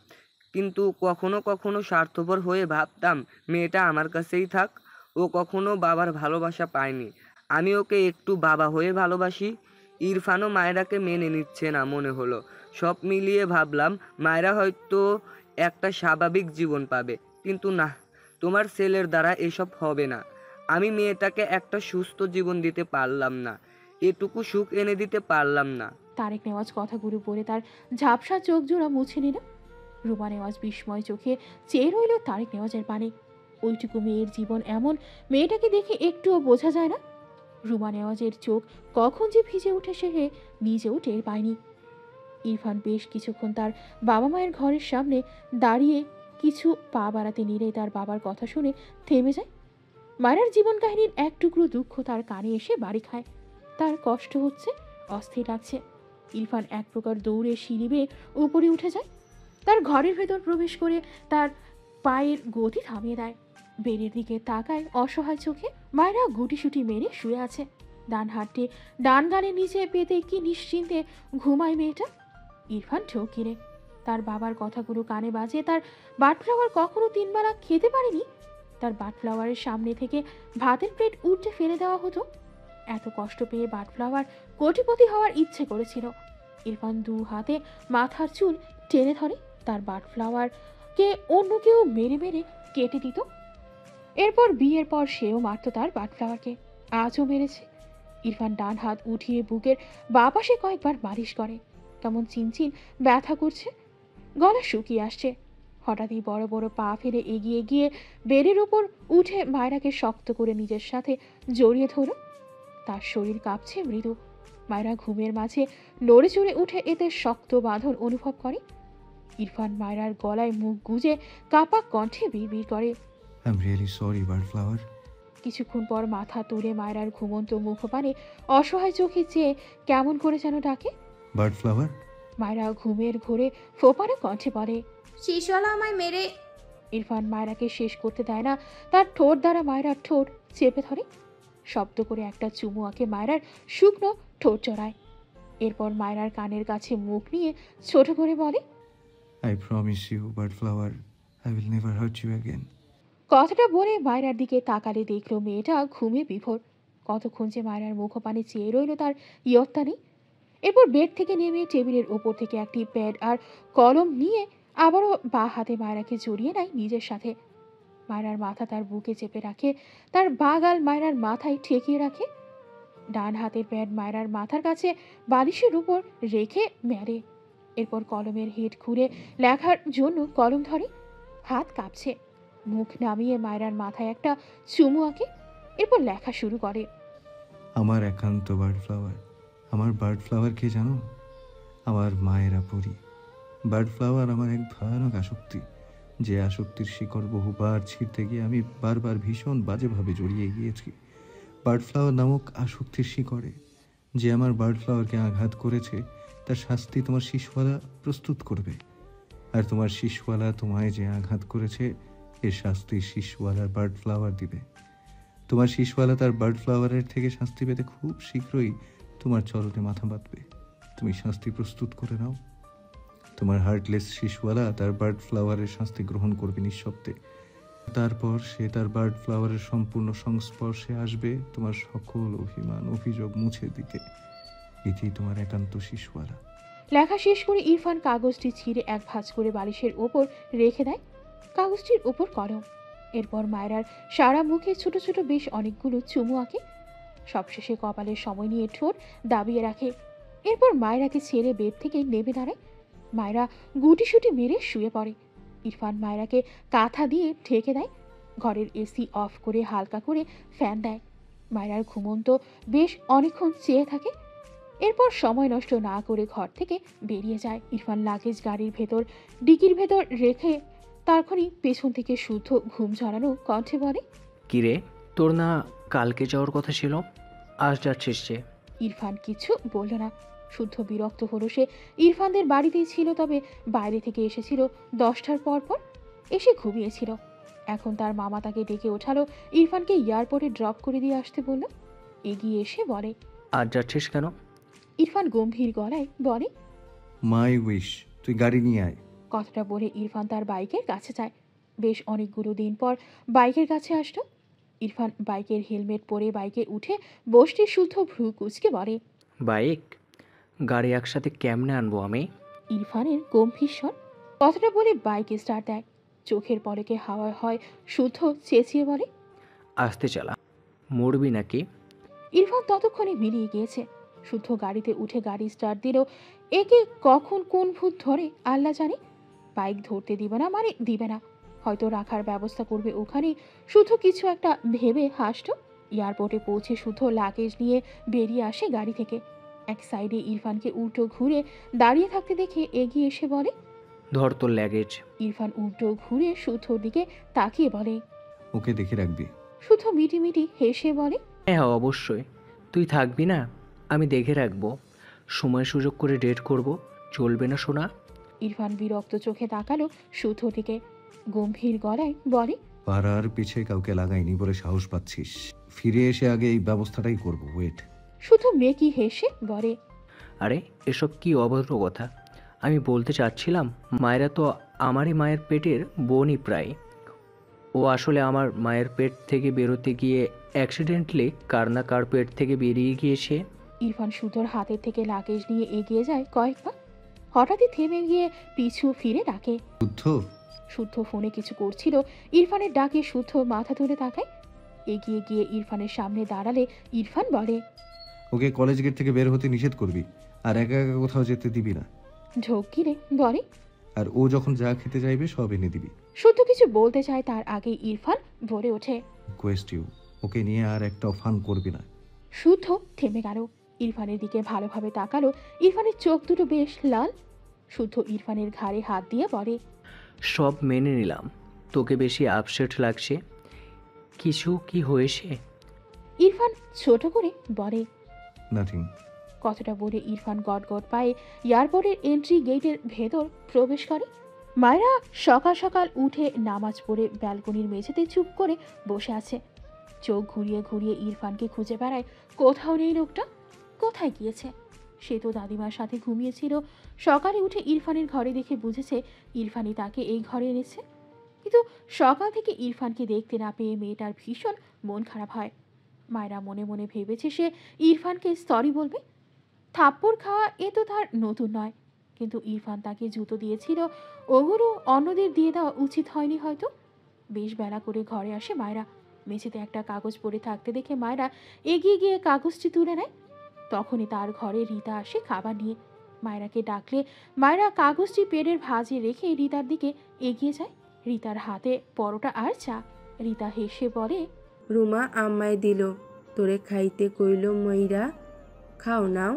S3: কিন্তু কখনো কখনো স্বার্থপর হয়ে ভাবতাম মেয়েটা আমার কাছেই থাক। ও কখনো বাবার ভালোবাসা পায়নি, আমি ওকে একটু বাবা হয়ে ভালোবাসি। ইরফানও মায়েরাকে মেনে নিচ্ছে না মনে হলো। সব মিলিয়ে ভাবলাম মায়েরা হয়তো একটা স্বাভাবিক জীবন পাবে, কিন্তু না, তোমার ছেলের দ্বারা এসব হবে না। আমি মেয়েটাকে একটা সুস্থ জীবন দিতে পারলাম না, এটুকু সুখ এনে দিতে পারলাম না।
S1: তারেক নেওয়াজ কথাগুলো বলে তার ঝাপসা চোখ জোড়া মুছে নিল। রুমা নেওয়াজ বিস্ময় চোখে চেয়ে রইল তারেক নেওয়াজের পানে। ওইটুকু মেয়ের জীবন এমন, মেয়েটাকে দেখে একটুও বোঝা যায় না। রুমা নেওয়াজের চোখ কখন যে ভিজে উঠে সে নিজেও টের পায়নি। ইরফান বেশ কিছুক্ষণ তার বাবা মায়ের ঘরের সামনে দাঁড়িয়ে কিছু পা বাড়াতে নিলে তার বাবার কথা শুনে থেমে যায়। মায়ের জীবন কাহিনীর এক টুকরো দুঃখ তার কানে এসে বাড়ি খায়। তার কষ্ট হচ্ছে, অস্থির লাগছে। ইরফান এক প্রকার দৌড়ে সিঁড়ি বেয়ে উপরে উঠে যায়। তার ঘরের ভেতর প্রবেশ করে তার পায়ের গতি থামিয়ে দেয়। বেডের দিকে তাকায় অসহায় চোখে। মায়েরা গুটিসুটি মেরে শুয়ে আছে, ডান হাতটি ডান গানের নিচে পেতে কি নিশ্চিন্তে ঘুমায় মেয়েটা। ইরফান ঠকিরে তার বাবার কথাগুলো কানে বাজে। তার বাটফ্লাওয়ার কখনো 3 বেলা খেতে পারেনি। তার বাটফ্লাওয়ারের সামনে থেকে ভাতের প্লেট উল্টে ফেলে দেওয়া হতো। এত কষ্ট পেয়ে বাটফ্লাওয়ার কোটিপতি হওয়ার ইচ্ছে করেছিল। ইরফান 2 হাতে মাথার চুল টেনে ধরে। তার বাটফ্লাওয়ারকে অন্য কেউ মেরে মেরে কেটে দিত। এরপর বিয়ের পর সেও মারত তার বাটফ্লাওয়ারকে, আজও মেরেছে। ইরফান ডান হাত উঠিয়ে বুকের বাঁ পাশে কয়েকবার মালিশ করে। কেমন চিনচিন ব্যথা করছে, গলা শুকিয়ে আসছে। হঠাৎই বড় বড় পা ফেলে এগিয়ে গিয়ে বেডের ওপর উঠে মায়রাকে শক্ত করে নিজের সাথে জড়িয়ে ধরল। তার শরীর কাঁপছে মৃদু। মায়রা ঘুমের মাঝে নড়ে চড়ে উঠে এতে শক্ত বাঁধন অনুভব করে। ইরফান মায়রার গলায় মুখ গুজে কাপা কণ্ঠে বিড়বিড় করে,
S7: আই এম রিয়েলি সরি বার্ডফ্লাওয়ার।
S1: কিছুক্ষণ পর মাথা তুলে মায়রার ঘুমন্ত মুখপানে অসহায় চোখে চেয়ে কেমন করে যেন ডাকে,
S7: বার্ডফ্লাওয়ার।
S1: মায়রা ঘুমের ঘোরে ফোপানো কণ্ঠে বলে,
S5: শিশওয়ালা আমায় মেরে।
S1: ইরফান মায়রাকে শেষ করতে দেয় না, তার ঠোঁট দ্বারা মায়রার ঠোঁট চেপে ধরে। শব্দ করে একটা চুমু আঁকে মায়রার শুকনো ঠোঁট জড়ায়। এরপর মায়রার কানের কাছে মুখ নিয়ে ছোট করে বলে,
S7: I promise you bird flower, I will never hurt you again.
S1: কথাটা বলে মায়রার দিকে তাকালে দেখলো মেয়েটা ঘুমে বিভোর। কতক্ষণ যে মায়রার মুখপানে চেয়ে রইল তার ইয়ত্তা নেই। এরপর বেড থেকে নেমে টেবিলের ওপর থেকে একটি প্যাড আর কলম নিয়ে আবারও বা হাতে মায়রাকে জড়িয়ে নেয় নিজের সাথে। মায়রার মাথা তার বুকে চেপে রাখে, তার বা গাল মায়রার মাথায় ঠেকিয়ে রাখে। ডান হাতের প্যাড মায়রার মাথার কাছে বালিশের উপর রেখে মেরে। এরপর কলমের হেড ঘুরে লেখার জন্য কলম ধরে। হাত কাঁপছে। মুখ নামিয়ে মায়রার মাথায় একটা চুমু আঁকে। এরপর লেখা শুরু করে,
S7: আমার একান্ত বার্ড ফ্লাওয়ার। আমার বার্ড ফ্লাওয়ার কে জানো? আমার মায়েরা পরি। বার্ড ফ্লাওয়ার আমার এক ভয়ানক আসক্তি, যে আসক্তির শিকড় বহুবার ছিঁড়তে গিয়ে আমি বারবার ভীষণ বাজেভাবে জড়িয়ে গিয়েছি বার্ড ফ্লাওয়ার নামক আসক্তির শিকড়ে। যে আমার বার্ড ফ্লাওয়ারকে আঘাত করেছে তার শাস্তি তোমার শিশুওয়ালা প্রস্তুত করবে, আর তোমার শিশুওয়ালা তোমায় যে আঘাত করেছে এর শাস্তি শিশুওয়ালার বার্ড ফ্লাওয়ার দিবে। তোমার শিশুওয়ালা তার বার্ড ফ্লাওয়ারের থেকে শাস্তি পেতে খুব শীঘ্রই তোমার চরণে মাথা বাঁধবে। তুমি শাস্তি প্রস্তুত করে নাও। তোমার হার্টলেস শিশুওয়ালা তার বার্ড ফ্লাওয়ারের শাস্তি গ্রহণ করবে নিঃশব্দে। তারপর সে তার বার্ড ফ্লাওয়ারের সম্পূর্ণ সংস্পর্শে আসবে তোমার সকল অভিমান অভিযোগ মুছে দিতে। এটি তোমার একান্ত শিশুওয়ালা।
S1: লেখা শেষ করে ইরফান কাগজটি ছিঁড়ে এক ভাঁজ করে বালিশের ওপর রেখে দেয়, কাগজটির উপর কলম। এরপর মায়রার সারা মুখে ছোট ছোট বেশ অনেকগুলো চুমু আঁকে। সবশেষে কপালের সময় নিয়ে ঠোঁট দাবিয়ে রাখে। এরপর মায়রাকে ছেড়ে বেড থেকে নেমে দাঁড়ায়। মায়রা গুটিসুটি মেরে শুয়ে পড়ে। ইরফান মায়রাকে কাঁথা দিয়ে ঢেকে দেয়। ঘরের এসি অফ করে হালকা করে ফ্যান দেয়। মায়রার ঘুমন্ত বেশ অনেকক্ষণ চেয়ে থাকে। এরপর সময় নষ্ট না করে ঘর থেকে বেরিয়ে যায়। ইরফান লাগেজ গাড়ির ভেতর ডিকির ভেতর রেখে তারখনই পেছন থেকে শুদ্ধ ঘুম ঝরানো কণ্ঠে বলে,
S8: কিরে, তোর না কালকে যাওয়ার কথা ছিল, আজ যাচ্ছিস যে?
S1: ইরফান কিছু বলল না। শুদ্ধ বিরক্ত হলো সে। ইরফানদের বাড়িতেই ছিল, তবে বাইরে থেকে এসেছিল 10টার পর পর, এসে ঘুমিয়েছিল। এখন তার মামা তাকে ডেকে ওঠালো, ইরফানকে এয়ারপোর্টে ড্রপ করে দিয়ে আসতে বলল। এগিয়ে এসে বলে,
S8: আজ যাচ্ছিস কেন?
S1: ইরফান গম্ভীর গলায় বলে,
S7: মাই উইশ, তুই গাড়ি নিয়ে আয়।
S1: কথাটা বলে ইরফান তার বাইকের কাছে যায়। বেশ অনেকগুলো দিন পর বাইকের কাছে আসলো। ইরফান বাইকের হেলমেট পরে বাইকে উঠে বসতে শুদ্ধ ভ্রু কুচকে বলে,
S8: বাইক গাড়ি একসাথে কেমনে আনবো আমি?
S1: ইরফানের গম্ভীর স্বর। কথাটা বলে বাইক স্টার্ট দেয়। চোখের পলকে হাওয়া হয় শুদ্ধ চেঁচিয়ে বলে,
S8: আসতে চালা, মরবি নাকি?
S1: ইরফান ততক্ষণে মিলিয়ে গিয়েছে। শুদ্ধ গাড়িতে উঠে গাড়ি স্টার্ট দিল। একে কখন কোন ভূত ধরে আল্লাহ জানে। বাইক ধরতে দিবে না মানে দিবে না, হয়তো রাখার ব্যবস্থা করবে ওখানে। শুদ্ধ কিছু একটা ভেবে হাসল। এয়ারপোর্টে পৌঁছে শুদ্ধ লাগেজ নিয়ে বেরিয়ে আসে গাড়ি থেকে। এক সাইডে ইরফানকে উল্টো ঘুরে দাঁড়িয়ে থাকতে দেখে এগিয়ে এসে বলে,
S8: ধর তোর লাগেজ।
S1: ইরফান উল্টো ঘুরে শুদ্ধর দিকে তাকিয়ে বলে,
S7: ওকে দেখে রাখবি।
S1: শুদ্ধ মিটি মিটি হেসে বলে,
S8: হ্যাঁ অবশ্যই, তুই থাকবি না, আমি দেখে রাখবো। সময় সুযোগ করে ডেট করব, চলবে না শোনা?
S1: ইরফান বিরক্ত চোখে তাকালো শুদ্ধ দিকে, গম্ভীর গলায় বলে,
S7: পাড়ার পিছে কাউকে লাগাইনি বলে সাহস পাচ্ছিস? ফিরে এসে আগে এই ব্যবস্থাটাই করব, ওয়েট।
S1: শুদ্ধ মেকি হেসে বলে,
S8: আরে এসব কি অভদ্র কথা? আমি বলতে চাচ্ছিলাম, মায়েরা তো আমারই মায়ের পেটের বোনই প্রায়। ও আসলে আমার মায়ের পেট থেকে বেরোতে গিয়ে অ্যাক্সিডেন্টলি কার না কার পেট থেকে বেরিয়ে গিয়েছে।
S1: ইরফান শুদ্ধর হাতের থেকে লাগেজ নিয়ে এগিয়ে যায় কয়েকবার। হঠাৎই থেমে গিয়ে পিছু ফিরে ডাকে,
S7: শুদ্ধ।
S1: শুদ্ধ ফোনে কিছু করছিল। ইরফানের ডাকে শুদ্ধ মাথা তুলে তাকায়। এগিয়ে গিয়ে ইরফানের সামনে দাঁড়ালে ইরফান বলে,
S7: ওকে কলেজ গেট থেকে বের হতে নিষেধ করবি, আর একা একা কোথাও যেতে দিবি না।
S1: ঝোঁক গিরে বলে,
S7: আর ও যখন যা খেতে চাইবে সব এনে দিবি।
S1: শুদ্ধ কিছু বলতে চায়, তার আগে ইরফান বলে ওঠে,
S7: রিকোয়েস্ট ইউ, ওকে নিয়ে আর একটাও ফান করবি না।
S1: শুদ্ধ থেমে গেল। ইরফানের দিকে ভালোভাবে তাকালো। ইরফানের চোখ দুটো বেশ লাল। শুদ্ধ ইরফানের ঘাড়ে হাত দিয়ে বলে,
S8: সব মেনে নিলাম, তোকে বেশি আপসেট লাগছে। কিছু কি হয়েছে?
S1: ইরফান ছোট করে বলে,
S7: নাথিং।
S1: কথাটা বলে ইরফান গট গট পায়ে এয়ারপোর্টের এন্ট্রি গেটের ভেতর প্রবেশ করে। মায়েরা সকাল সকাল উঠে নামাজ পড়ে ব্যালকনির মেঝেতে চুপ করে বসে আছে। চোখ ঘুরিয়ে ঘুরিয়ে ইরফানকে খুঁজে বেড়ায়, কোথাও নেই লোকটা। কোথায় গিয়েছে? সে তো দাদিমার সাথে ঘুমিয়েছিল। সকালে উঠে ইরফানের ঘরে দেখে বুঝেছে ইরফানই তাকে এই ঘরে এনেছে। কিন্তু সকাল থেকে ইরফানকে দেখতে না পেয়ে মেয়েটার ভীষণ মন খারাপ হয়। মায়েরা মনে মনে ভেবেছে সে ইরফানকে সরি বলবে। থাপ্পড় খাওয়া এ তো তার নতুন নয়, কিন্তু ইরফান তাকে জুতো দিয়েছিল, ওগুলো অন্যদের দিয়ে দেওয়া উচিত হয়নি হয়তো। বেশ বেলা করে ঘরে আসে মায়েরা। মেঝেতে একটা কাগজ পড়ে থাকতে দেখে মায়েরা এগিয়ে গিয়ে কাগজটি তুলে নেয়। তখনই তার ঘরে রীতা আসে খাবার নিয়ে। মায়েরাকে ডাকলে মায়েরা কাগজটি পেটের ভাঁজে রেখে রীতার দিকে এগিয়ে যায়। রীতার হাতে পরোটা আর চা। রীতা হেসে বলে,
S9: রুমা আম্মায় দিল, তোরে খাইতে কইল ময়রা, খাও নাও।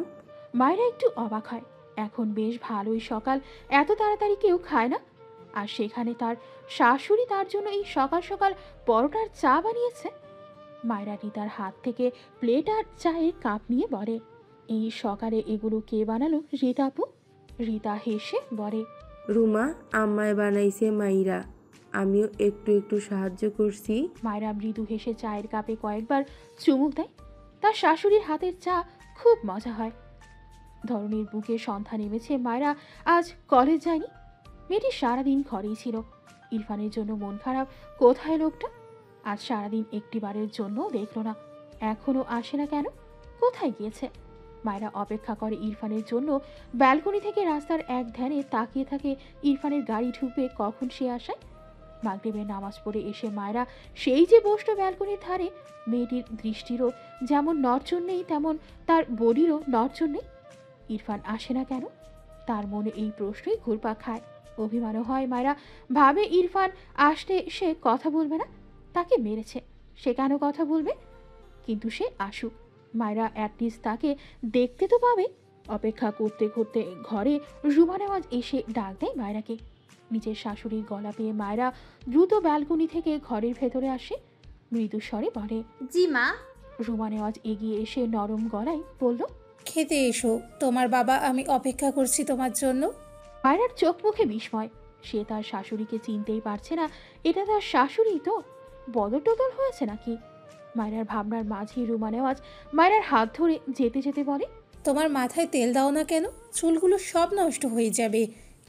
S1: মায়েরা একটু অবাক হয়। এখন বেশ ভালোই সকাল, এত তাড়াতাড়ি কেউ খায় না। আর সেখানে তার শাশুড়ি তার জন্য এই সকাল সকাল পরোটার চা বানিয়েছে। মায়েরা রীতার হাত থেকে প্লেট আর চায়ের কাপ নিয়ে বলে, এই সকালে এগুলো কে বানালো রীতা আপু? রীতা হেসে বলে,
S9: রুমা আম্মায় বানাইছে মাইরা, আমিও একটু একটু সাহায্য করছি।
S1: মায়েরা মৃদু হেসে চায়ের কাপে কয়েকবার চুমুক দেয়। তার শাশুড়ির হাতের চা খুব মজা হয়। ধরনীর বুকে সন্ধ্যা নেমেছে। মায়েরা আজ কলেজ যায়নি। মেয়েটি সারাদিন ঘরেই ছিল। ইরফানের জন্য মন খারাপ। কোথায় লোকটা? আজ সারাদিন একটিবারের জন্য দেখলো না। এখনো আসে না কেন? কোথায় গিয়েছে? মায়েরা অপেক্ষা করে ইরফানের জন্য। ব্যালকনি থেকে রাস্তার এক ধ্যানে তাকিয়ে থাকে ইরফানের গাড়ি ঢুকবে কখন সে আসায়। মাগরিবের নামাজ পড়ে এসে মায়েরা সেই যে বসলো ব্যালকনির ধারে, মেয়েটির দৃষ্টিরও যেমন নড়চড় নেই, তেমন তার বডিরও নড়চড় নেই। ইরফান আসে না কেন? তার মনে এই প্রশ্নই ঘুরপাক খায়। অভিমানও হয়। মায়েরা ভাবে ইরফান আসলে সে কথা বলবে না, তাকে মেরেছে, সে কেন কথা বলবে? কিন্তু সে আসুক, মায়েরা অ্যাটলিস্ট তাকে দেখতে তো পাবে। অপেক্ষা করতে করতে ঘরে রুমা নেওয়াজ এসে ডাক দেয় মায়েরাকে। নিজের শাশুড়ির গলা পেয়ে মায়েরা দ্রুত ব্যালকনি থেকে ঘরের ভেতরে আসে। মৃদু স্বরে বলে,
S5: জি মা।
S1: রুমা নেওয়াজ এগিয়ে এসে নরম গলায় বলল,
S2: খেতে এসো, তোমার বাবা আমি অপেক্ষা করছি তোমার জন্য।
S1: মায়েরার চোখ মুখে বিস্ময়। সে তার শাশুড়িকে চিনতেই পারছে না। এটা তার শাশুড়ি তো? বদল টদল হয়েছে নাকি? মায়েরার ভাবনার মাঝেই রুমা নেওয়াজ মায়েরার হাত ধরে যেতে যেতে বলে,
S2: তোমার মাথায় তেল দাও না কেন? চুলগুলো সব নষ্ট হয়ে যাবে।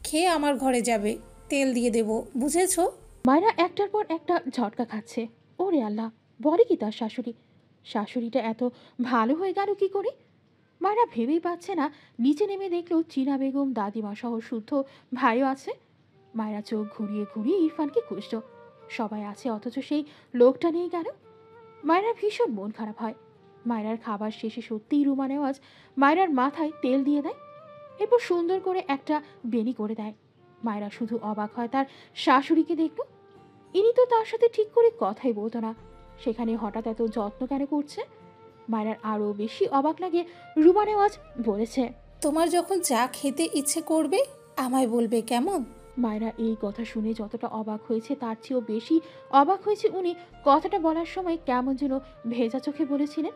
S2: খেয়ে আমার ঘরে যাবে, তেল দিয়ে দেবো, বুঝেছো?
S1: মায়েরা একটার পর একটা ঝটকা খাচ্ছে। ওরে আল্লাহ, বলে কি তার শাশুড়ি? শাশুড়িটা এত ভালো হয়ে গেল কি করে? মায়েরা ভেবেই পাচ্ছে না। নিচে নেমে দেখলো চীনা বেগম, দাদিমা সহ শুদ্ধ ভাইও আছে। মায়েরা চোখ ঘুরিয়ে ঘুরিয়ে ইরফানকে খুঁজল। সবাই আছে অথচ সেই লোকটা নেই কেন? মায়েরার ভীষণ মন খারাপ হয়। মায়েরার খাবার শেষে সত্যিই রুমা নেওয়াজ মায়েরার মাথায় তেল দিয়ে দেয়, এরপর সুন্দর করে একটা বেনি করে দেয়। মায়েরা শুধু অবাক হয় তার শাশুড়িকে দেখল। ইনি তো তার সাথে ঠিক করে কথাই বলতো না, সেখানে হঠাৎ এত যত্ন কেন করছে? মায়েরার আরও বেশি অবাক লাগে। রুমা নেওয়াজ বলেছে,
S2: তোমার যখন যা খেতে ইচ্ছে করবে আমায় বলবে, কেমন?
S1: মায়েরা এই কথা শুনে যতটা অবাক হয়েছে তার চেয়েও বেশি অবাক হয়েছে উনি কথাটা বলার সময় কেমন যেন ভেজা চোখে বলেছিলেন।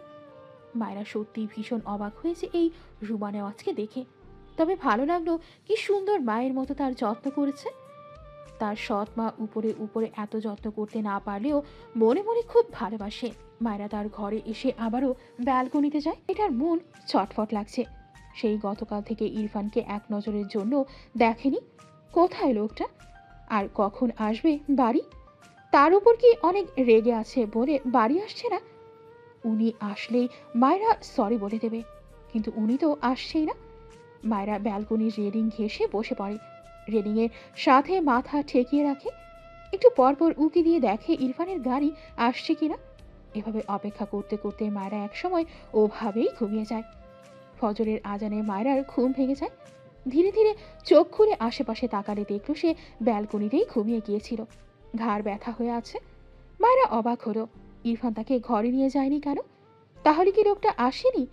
S1: মায়েরা সত্যি ভীষণ অবাক হয়েছে এই রুমা নেওয়াজকে দেখে। তবে ভালো লাগলো, কি সুন্দর মায়ের মতো তার যত্ন করেছে। তার সৎ মা উপরে উপরে এত যত্ন করতে না পারলেও মনে মনে খুব ভালোবাসে। মায়েরা তার ঘরে এসে আবারও ব্যালকনিতে যায়। এটার মন চটফট লাগছে। সেই গতকাল থেকে ইরফানকে এক নজরের জন্য দেখেনি। কোথায় লোকটা? আর কখন আসবে বাড়ি? তার উপর কি অনেক রেগে আছে বলে বাড়ি আসছে না? উনি আসলেই মায়েরা সরি বলে দেবে, কিন্তু উনি তো আসছেই না। মায়েরা ব্যালকনির রেলিং ঘেঁষে বসে পড়ে। রেলিংয়ের সাথে মাথা ঠেকিয়ে রাখে। একটু পরপর উঁকি দিয়ে দেখে ইরফানের গাড়ি আসছে কিনা। এভাবে অপেক্ষা করতে করতে মায়েরা একসময় ওভাবেই ঘুমিয়ে যায়। ফজরের আজানে মায়েরার ঘুম ভেঙে যায়। ধীরে ধীরে চোখ খুলে আশেপাশে তাকালে দেখল সে ব্যালকনিতেই ঘুমিয়ে গিয়েছিল। ঘাড় ব্যথা হয়ে আছে। মায়েরা অবাক হলো, ইরফান তাকে ঘরে নিয়ে যায়নি কেন? তাহলে কি লোকটা আসেনি,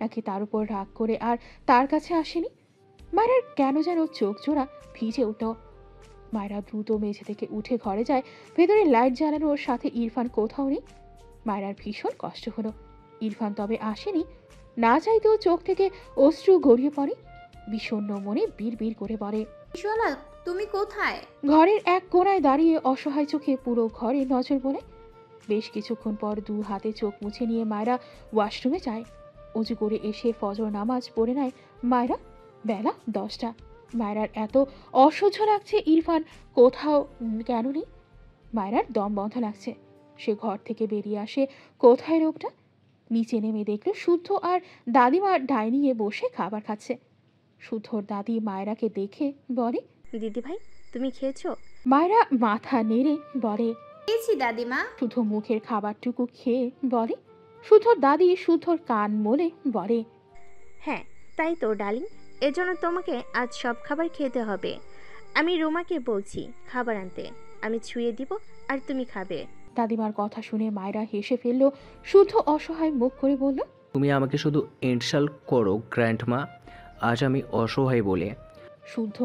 S1: নাকি তার উপর রাগ করে আর তার কাছে আসেনি? মায়েরার কেন যেন চোখ জোড়া ভিজে উঠল। মায়েরা দ্রুত মেঝে থেকে উঠে ঘরে যায়। ভেতরে লাইট জ্বালানোর সাথে ইরফান কোথাও নেই। মায়েরার ভীষণ কষ্ট হলো। ইরফান তবে আসেনি? না চাইতেও চোখ থেকে অশ্রু গড়িয়ে পড়ে। বিষণ্ণ মনে বিড় করে বলে,
S5: বিশালা, তুমি কোথায়?
S1: ঘরের এক কোণায় দাঁড়িয়ে অসহায় চোখে পুরো ঘরে নজর বলে। বেশ কিছুক্ষণ পর দু হাতে চোখ মুছে নিয়ে মায়েরা ওয়াশরুমে যায়। অজু করে এসে ফজর নামাজ পড়ে নেয় মায়েরা। বেলা 10টা। মায়েরার এত অসহ্য লাগছে ইরফান কোথাও কেন নেই। মায়েরার দম বন্ধ লাগছে। সে ঘর থেকে বেরিয়ে আসে। কোথায় লোকটা? নিচে নেমে দেখল শুদ্ধ আর দাদিমা ডাইনিংয়ে বসে খাবার খাচ্ছে। শুদ্ধর দাদি মায়েরাকে দেখে বলে,
S6: দিদি ভাই, তুমি খেয়েছো?
S1: মায়েরা মাথা নেড়ে বলে।
S5: খেয়েছি দাদিমা।
S1: শুদ্ধ মুখের খাবারটুকু খেয়ে বলে। শুদ্ধর দাদি শুদ্ধর কান মোলে বলে,
S6: হ্যাঁ তাই তো ডার্লিং, এজন্য তোমাকে আজ সব খাবার খেতে হবে। আমি রুমাকে বলছি খাবার আনতে, আমি ছুঁয়ে দিব আর তুমি খাবে।
S1: দাদিমার কথা শুনে মায়েরা হেসে ফেলল। শুদ্ধ অসহায় মুখ করে বলল,
S8: তুমি আমাকে শুধু ইনসাল্ট করো গ্র্যান্ডমা, আজ আমি অসহায় বলে।
S1: শুদ্ধ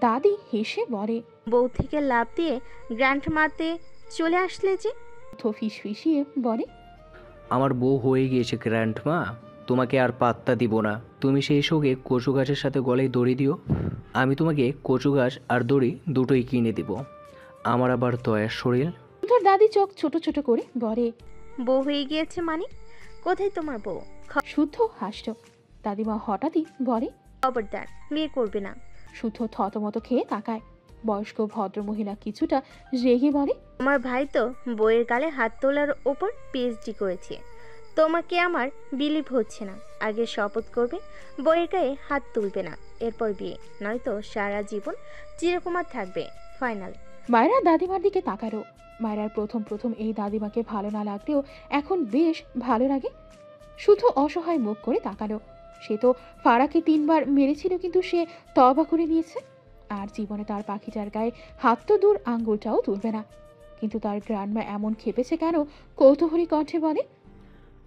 S1: দাদি হেসে বলে।
S6: বউ থেকে লাভ দিয়ে গ্র্যান্ড মাতে চলে আসলে যে।
S1: শুদ্ধ ফিসফিসিয়ে বলে,
S8: আমার বউ হয়ে গিয়েছে গ্র্যান্ডমা, তোমাকে আর পাত্তা দিব না। তুমি সেই সঙ্গে কচু গাছের সাথে গলায় দড়ি দিও, আমি তোমাকে কচু গাছ আর দড়ি দুটোই কিনে দিব। আমার আবার দয়ার শরীর।
S1: শুদ্ধর দাদি চোখ ছোট ছোট করে বলে,
S6: বউ হয়ে গিয়েছে মানে? কোথায় তোমার বউ?
S1: শুদ্ধ হাসল। দাদিমা হঠাৎই বলে,
S6: খবরদার বিয়ে করবে না।
S1: শুদ্ধ থতমত খেয়ে তাকায়। বয়স্ক ভদ্রমহিলা কিছুটা রেগে বলে,
S6: আমার ভাই তো বইয়ের গালে হাত তোলার ওপর পিএইচডি করেছে, তোমাকে আমার বিলিভ হচ্ছে না। আগে শপথ করবে বইয়ের গায়ে হাত তুলবে না, এরপর বিয়ে, নয়তো সারা জীবন চিরকুমার থাকবে। ফাইনাল।
S1: মায়েরা দাদিমার দিকে তাকালো। মায়েরার প্রথম প্রথম এই দাদিমাকে ভালো না লাগলেও এখন বেশ ভালো লাগে। শুধু অসহায় মুখ করে তাকালো। সে তো ফারাকে 3 বার মেরেছিল, কিন্তু সে তওবা করে নিয়েছে। আর জীবনে তার পাখিটার গায়ে হাত তো দূর, আঙ্গুলটাও তুলবে না। কিন্তু তার গ্রান্ডমা এমন খেপেছে কেন? কৌতূহলী কণ্ঠে বলে।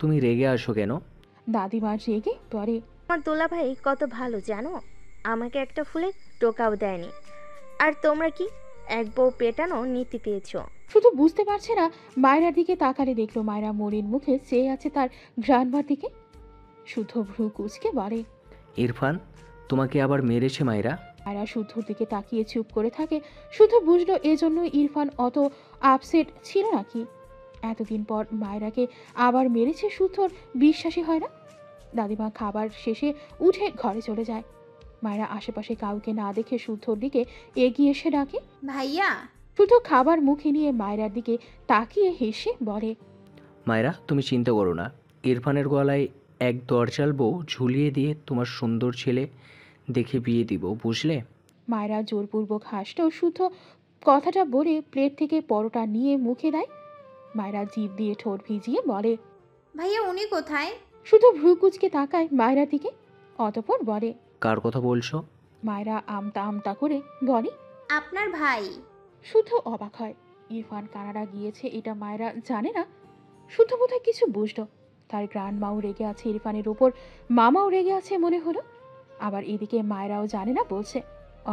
S8: তুমি রেগে আসো কেন?
S1: দাদিমা রেগে পড়ে।
S6: আমার দোলা ভাই কত ভালো জানো, আমাকে একটা ফুলের টোকাও দেয়নি। আর তোমরা কি এক বউ পেটানো নীতি পেয়েছো?
S1: শুধু বুঝতে পারছে না। মায়েরার দিকে তাকালে দেখলো মায়েরা মলিন মুখে চেয়ে আছে তার গ্রান্ডমার দিকে। শুদ্ধ ভ্রু কুচকে বলে,
S8: ইরফান তোমাকে আবার মেরেছে মায়েরা?
S1: মায়েরা শুদ্ধর দিকে তাকিয়ে চুপ করে থাকে। শুদ্ধ বুঝলো এজন্য ইরফান অত আপসেট ছিল নাকি। এতদিন পর মায়েরাকে আবার মেরেছে শুদ্ধর বিশ্বাসই হয় না। দাদিমা খাবার শেষে উঠে ঘরে চলে যায়। মায়েরা আশেপাশে কাউকে না দেখে শুদ্ধর দিকে এগিয়ে এসে ডাকে,
S5: ভাইয়া।
S1: শুদ্ধ খাবার মুখে নিয়ে মায়েরার দিকে তাকিয়ে হেসে বলে,
S8: মায়েরা তুমি চিন্তা করো না, ইরফানের গলায় এক দরজাল বউ ঝুলিয়ে দিয়ে তোমার সুন্দর ছেলে দেখে বিয়ে দিব, বুঝলে?
S1: মায়েরা জোরপূর্বক হাসলেও শুদ্ধ কথাটা বলে প্লেট থেকে পরোটা নিয়ে মুখে দেয়। মায়েরা জিভ দিয়ে ঠোঁট ভিজিয়ে বলে,
S5: ভাইয়া উনি কোথায়?
S1: শুধু ভ্রু কুচকে তাকায় মায়েরার দিকে, অতঃপর বলে।
S8: কার কথা বলছো?
S1: মায়েরা আমতা আমতা করে বলে,
S5: আপনার ভাই।
S1: শুদ্ধ অবাক হয়। ইরফান কানাডা গিয়েছে এটা মায়েরা জানে না। শুদ্ধ বোধহয় কিছু বুঝলো। তার গ্রান্ডমাও রেগে আছে ইরফানের উপর, মামাও রেগে আছে মনে হলো। আবার এদিকে মায়েরাও জানে না বলছে।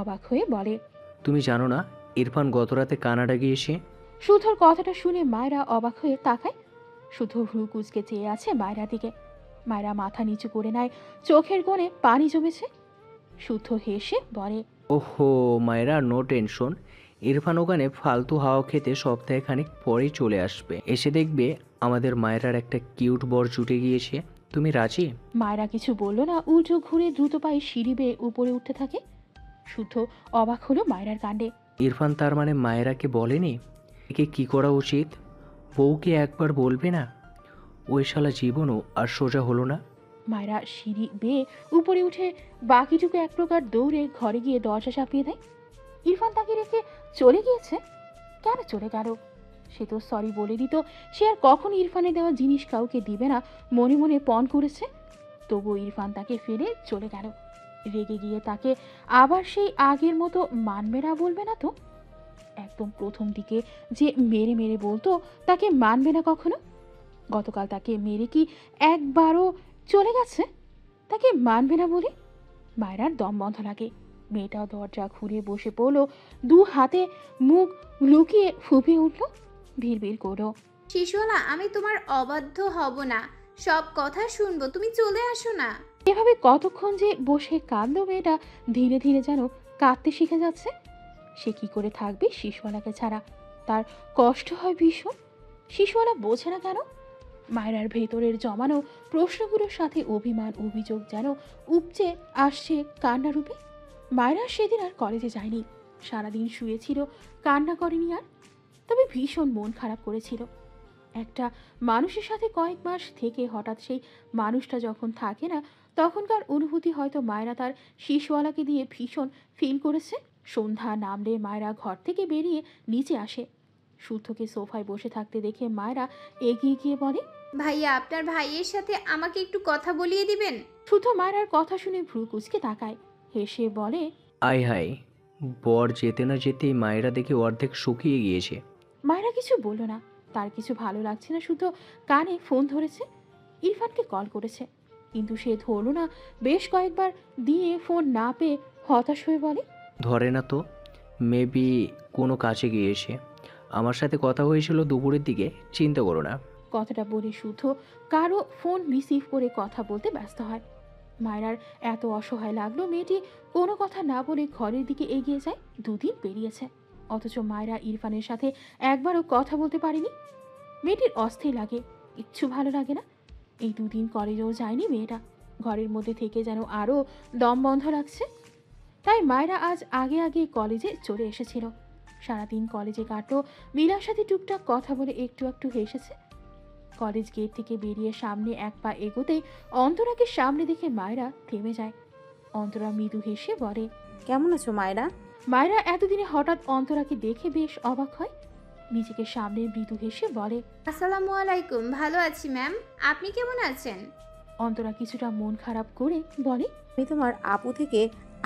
S1: অবাক হয়ে বলে,
S8: তুমি জানো না ইরফান গতরাতে কানাডা গিয়েছে?
S1: শুদ্ধর কথাটা শুনে মায়েরা অবাক হয়ে তাকায়। শুদ্ধ ভ্রু কুচকে চেয়ে আছে মায়েরার দিকে। মায়েরা মাথা নিচু করে নেয়, চোখের কোণে পানি জমেছে। শুদ্ধ হেসে বলে,
S8: ওহো মায়েরা, নো টেনশন, ইরফান ওখানে ফালতু হাওয়া খেতে সপ্তাহে খানিক পরেই চলে আসবে। এসে দেখবে আমাদের মায়েরার একটা কিউট বর জুটে গিয়েছে। তুমি রাজি?
S1: মায়েরা কিছু বলল না, উল্টো ঘুরে দ্রুত পায়ে সিঁড়ি বেয়ে উপরে উঠতে থাকে। শুদ্ধ অবাক হলো মায়েরার কাণ্ডে।
S8: ইরফান তার মানে মায়েরাকে বলেনি? একে কি করা উচিত? বউকে একবার বলবে না? ওই শালা জীবনও আর সোজা হলো না।
S1: মায়েরা সিঁড়ি বেয়ে উপরে উঠে বাকিটুকু এক প্রকার দৌড়ে ঘরে গিয়ে দরজা চাপিয়ে দেয়। ইরফান তাকে রেখে চলে গিয়েছে। কেন চলে গেল? সে তো সরি বলে দিত। সে আর কখন ইরফানে দেওয়া জিনিস কাউকে দিবে না মনে মনে পণ করেছে। তবুও ইরফান তাকে ফেলে চলে গেল। রেগে গিয়ে তাকে আবার সেই আগের মতো মানবে না, বলবে না তো? একদম প্রথম দিকে যে মেরে মেরে বলতো তাকে মানবে না কখনো, গতকাল তাকে মেরে কি একবারও চলে গেছে? তাকে মানবে না বলে মায়েরার দম বন্ধ লাগে। মেয়েটাও দরজা ঘুরে বসে পড়লো, 2 হাতে মুখ লুকিয়ে ফুঁপিয়ে উঠল, ভিড় করো,
S5: শিশুওয়ালা, আমি তোমার অবাধ্য হব না, সব কথা শুনবো, তুমি চলে আসো না।
S1: এভাবে কতক্ষণ যে বসে কাঁদলো মেয়েটা, ধীরে ধীরে যেন কাঁদতে শিখে যাচ্ছে। সে কি করে থাকবে শিশুওয়ালাকে ছাড়া? তার কষ্ট হয় ভীষণ। শিশুওয়ালা বোঝে না কেন? মায়রার ভেতরের জমানো প্রশ্নগুলোর সাথে অভিমান অভিযোগ যেন উপচে আসছে কান্নারূপে। মায়রা সেদিন আর কলেজে যায়নি, সারাদিন শুয়েছিল, কান্না করেনি আর। তবে ভীষণ মন খারাপ করেছিল। একটা মানুষের সাথে কয়েক মাস থেকে হঠাৎ সেই মানুষটা যখন থাকে না, তখনকার অনুভূতি হয়তো মায়রা তার শিশুওয়ালাকে দিয়ে ভীষণ ফিল করেছে। সন্ধ্যা নামলে মায়রা ঘর থেকে বেরিয়ে নিচে আসে। শুদ্ধকে সোফায় বসে থাকতে দেখে মায়রা এগিয়ে গিয়ে বলে,
S5: ভাইয়া, আপনার ভাইয়ের সাথে আমাকে একটু কথা বলিয়ে দিবেন?
S1: শুদ্ধ মায়রার কথা শুনে ভ্রু কুঁচকে তাকায়, হেসে বলে,
S8: আয় হায়, বর যেতে না যেতেই মায়েরা দেখে অর্ধেক শুকিয়ে গিয়েছে।
S1: মায়রা কিছু বলল না, তার কিছু ভালো লাগছে না। শুধু কানে ফোন ধরেছে, ইরফানকে কল করেছে, কিন্তু সে ধরল না। বেশ কয়েকবার দিয়ে ফোন না পেয়ে হতাশ হয়ে বলে,
S8: ধরে না তো, মেবি কোনো কাছে গিয়েছে। আমার সাথে কথা হয়েছিল দুপুরের দিকে, চিন্তা করো না।
S1: কথাটা বলে শুদ্ধ কারো ফোন রিসিভ করে কথা বলতে ব্যস্ত হয়। মায়রার এত অসহায় লাগলো, মেয়েটি কোনো কথা না বলে ঘরের দিকে এগিয়ে যায়। দুদিন পেরিয়েছে, অথচ মায়রা ইরফানের সাথে একবারও কথা বলতে পারেনি। মেয়েটির অস্থির লাগে, কিচ্ছু ভালো লাগে না। এই দুদিন কলেজেও যায়নি মেয়েটা, ঘরের মধ্যে থেকে যেন আরও দম বন্ধ লাগছে। তাই মায়রা আজ আগে আগে কলেজে চলে এসেছিল। সারাদিন কলেজে কাটলো, মিলার সাথে টুকটাক কথা বলে একটু একটু হেসেছে। কলেজ গেট থেকে বেরিয়ে সামনে এক পা এগোতেই অন্তরাকে সামনে দেখে মায়রা থেমে যায়। অন্তরা মৃদু হেসে বলে,
S10: কেমন আছো মায়রা?
S1: মায়রা এতদিনে হঠাৎ অন্তরাকে দেখে বেশ অবাক হয়। নিজেকে সামনে মৃদু হেসে বলে,
S5: আসসালামু আলাইকুম। ভালো আছি ম্যাম, আপনি কেমন আছেন?
S1: অন্তরা কিছুটা মন খারাপ করে বলে,
S10: আমি তোমার আপু থেকে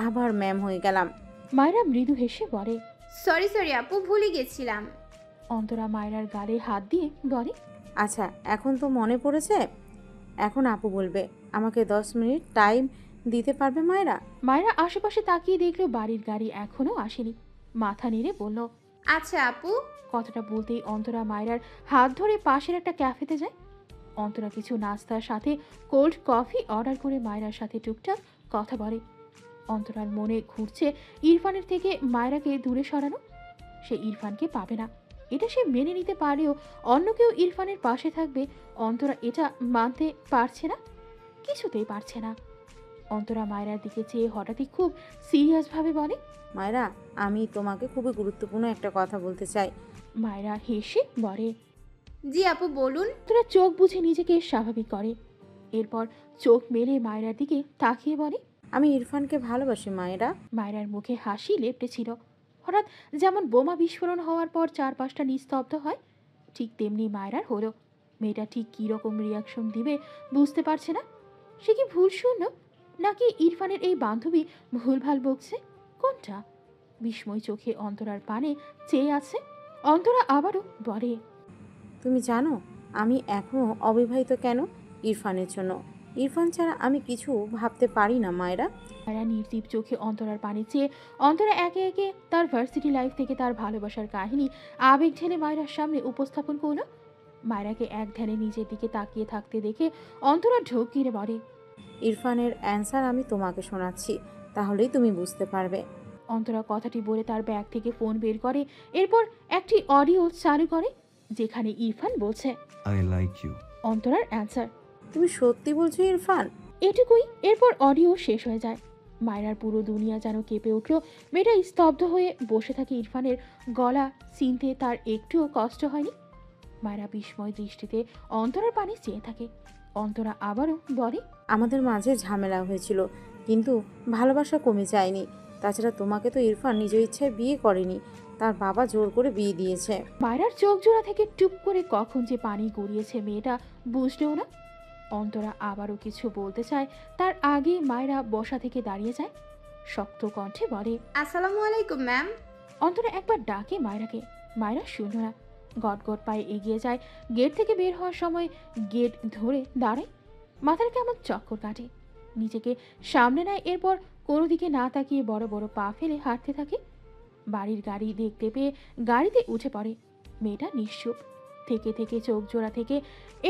S10: আবার ম্যাম হয়ে গেলাম।
S1: মায়রা মৃদু হেসে বলে,
S5: সরি আপু, ভুলে গেছিলাম।
S1: অন্তরা মায়রার গালে হাত দিয়ে বলে,
S10: আচ্ছা, এখন তো মনে পড়েছে, এখন আপু বলবে। আমাকে 10 মিনিট টাইম দিতে পারবে মায়রা?
S1: মায়রা আশেপাশে তাকিয়ে দেখলো বাড়ির গাড়ি এখনো আসেনি। মাথা নেড়ে বলল,
S5: আচ্ছা আপু।
S1: কথাটা বলতেই অন্তরা মায়রার হাত ধরে পাশের একটা ক্যাফেতে যায়। অন্তরা কিছু নাস্তার সাথে কোল্ড কফি অর্ডার করে মায়রার সাথে টুকটাক কথা বলে। অন্তরার মনে ঘুরছে ইরফানের থেকে মায়রাকে দূরে সরানো। সে ইরফানকে পাবে না, এটা সে মেনে নিতে পারলেও অন্য কেউ ইরফানের পাশে থাকবে, অন্তরা এটা মানতে পারছে না, কিছুতেই পারছে না। অন্তরা মায়রার দিকে চেয়ে হঠাৎই খুব সিরিয়াসভাবে বলে,
S10: মায়রা, আমি তোমাকে খুবই গুরুত্বপূর্ণ একটা কথা বলতে চাই।
S1: মায়রা হেসে বলে,
S5: জি আপু, বলুন।
S1: অন্তরা চোখ বুঝে নিজেকে স্বাভাবিক করে, এরপর চোখ মেলে মায়রার দিকে তাকিয়ে বলে,
S10: আমি ইরফানকে ভালোবাসি মায়রা।
S1: মায়রার মুখে হাসি লেপটেছিল। হঠাৎ যেমন বোমা বিস্ফোরণ হওয়ার পর চারপাশটা নিস্তব্ধ হয়, ঠিক তেমনি মায়রার হলো। মেয়েটা ঠিক কী রকম রিয়াকশন দিবে বুঝতে পারছে না। সে কি ভুল শুনল, নাকি ইরফানের এই বান্ধবী ভুলভাল বকছে? কোনটা? বিস্ময় চোখে অন্তরার পানে চেয়ে আছে। অন্তরা আবারও বলে,
S10: তুমি জানো আমি এখনো অবিবাহিত কেন? ইরফানের জন্য। ইরফান ছাড়া আমি কিছু ভাবতে পারি না মায়রা।
S1: মায়রা নির্জীব চোখে অন্তরার পানে চেয়ে অন্তরা একে একে তার ভার্সিটি লাইফ থেকে তার ভালোবাসার কাহিনী আবেগ ঢেলে মায়রার সামনে উপস্থাপন করল। মায়রাকে এক ধ্যানে নিজের দিকে তাকিয়ে থাকতে দেখে অন্তরা ঢোক গিরে বলে,
S10: ইরফানের অ্যান্সার আমি তোমাকে শোনাচ্ছি, তাহলেই তুমি বুঝতে পারবে।
S1: অন্তরা কথাটি বলে তার ব্যাগ থেকে ফোন বের করে, এরপর একটি অডিও চালু করে যেখানে ইরফান বলছে,
S7: আই লাইক ইউ।
S1: অন্তরার অ্যান্সার,
S10: তুমি সত্যি বলছো ইরফান?
S1: এটুকুই। এরপর অডিও শেষ হয়ে যায়। মায়রার পুরো দুনিয়া যেন কেঁপে উঠল। মেয়েটা স্তব্ধ হয়ে বসে থাকে। ইরফানের গলা চিনতে তার একটুও কষ্ট হয়নি। মায়রা বিস্ময় দৃষ্টিতে অন্তরার পানে চেয়ে থাকে। অন্তরা আবারও বলে,
S10: আমাদের মাঝে ঝামেলা হয়েছিল, কিন্তু ভালোবাসা কমে যায়নি। তাছাড়া তোমাকে তো ইরফান নিজ ইচ্ছায় বিয়ে করেনি, তার বাবা জোর করে বিয়ে দিয়েছে।
S1: মায়রার চোখ জোড়া থেকে টুপ করে কখন যে পানি গড়িয়েছে মেয়েটা বুঝলেও না। অন্তরা আবারও কিছু বলতে চায়, তার আগে মায়রা বসা থেকে দাঁড়িয়ে যায়, শক্ত কণ্ঠে বলে,
S5: আসসালামু আলাইকুম ম্যাম।
S1: অন্তরা একবার ডাকে মায়রাকে। মায়রা শুনল না, গটগট পায়ে এগিয়ে যায়। গেট থেকে বের হওয়ার সময় গেট ধরে দাঁড়ায়। মাথার কেমন চক্কর কাটে, নিজেকে সামনে নেয়। এরপর কোনো দিকে না তাকিয়ে বড় বড় পা ফেলে হাঁটতে থাকে। বাড়ির গাড়ি দেখতে পেয়ে গাড়িতে উঠে পড়ে। মেয়েটা নিশ্চুপ থেকে থেকে চোখ জোড়া থেকে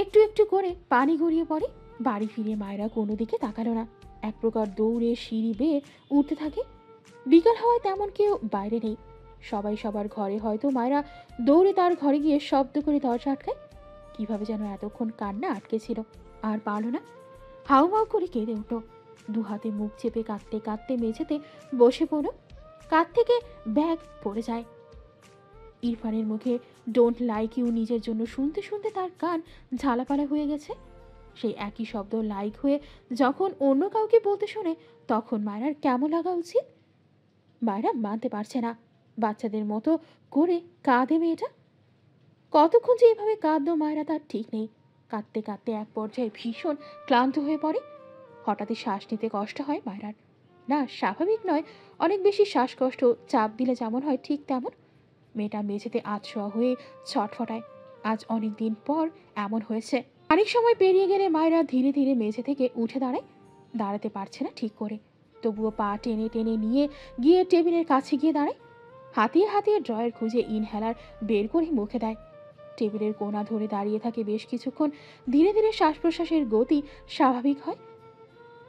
S1: একটু একটু করে পানি গড়িয়ে পড়ে। বাড়ি ফিরে মায়রা কোনো দিকে তাকালো না, এক প্রকার দৌড়ে সিঁড়ি বেয়ে উঠতে থাকে। বিকাল হওয়ায় তেমন কেউ বাইরে নেই। সবাই সবার ঘরে, হয়তো মায়েরা দৌড়ে তার ঘরে গিয়ে শব্দ করে দরজা আটকায়। কিভাবে যেন এতক্ষণ কান্না আটকে ছিল, আর পারল না, হাউমাউ করে কেঁদে উঠল। দু হাতে মুখ চেপে কাঁদতে কাঁদতে মেঝেতে বসে পড়ল। কাঁধ থেকে ব্যাগ পড়ে যায়। ইরফানের মুখে ডোন্ট লাইক ইউ নিজের জন্য শুনতে শুনতে তার কান ঝালাপালা হয়ে গেছে। সেই একই শব্দ লাইক হয়ে যখন অন্য কাউকে বলতে শোনে, তখন মায়রার কেমন লাগা উচিত? মায়রা মানতে পারছে না, বাচ্চাদের মতো করে কাঁদে মেয়েটা। কতক্ষণ যে এভাবে কাঁদলো মায়রা তার ঠিক নেই। কাঁদতে কাঁদতে এক পর্যায়ে ভীষণ ক্লান্ত হয়ে পড়ে। হঠাৎই শ্বাস নিতে কষ্ট হয় মায়রার। না, স্বাভাবিক নয়, অনেক বেশি শ্বাসকষ্ট, চাপ দিলে যেমন হয় ঠিক তেমন। মেয়েটা মেঝেতে আধশোয়া হয়ে ছটফটায়। আজ অনেক দিন পর এমন হয়েছে। অনেক সময় পেরিয়ে গেলে মায়রা ধীরে ধীরে মেঝে থেকে উঠে দাঁড়ায়। দাঁড়াতে পারছে না ঠিক করে, তবুও পা টেনে টেনে নিয়ে গিয়ে টেবিলের কাছে গিয়ে দাঁড়ায়। হাতিয়ে হাতিয়ে ড্রয়ার খুঁজে ইনহেলার বের করে মুখে দেয়। টেবিলের কোণা ধরে দাঁড়িয়ে থাকে বেশ কিছুক্ষণ। ধীরে ধীরে শ্বাস প্রশ্বাসের গতি স্বাভাবিক হয়।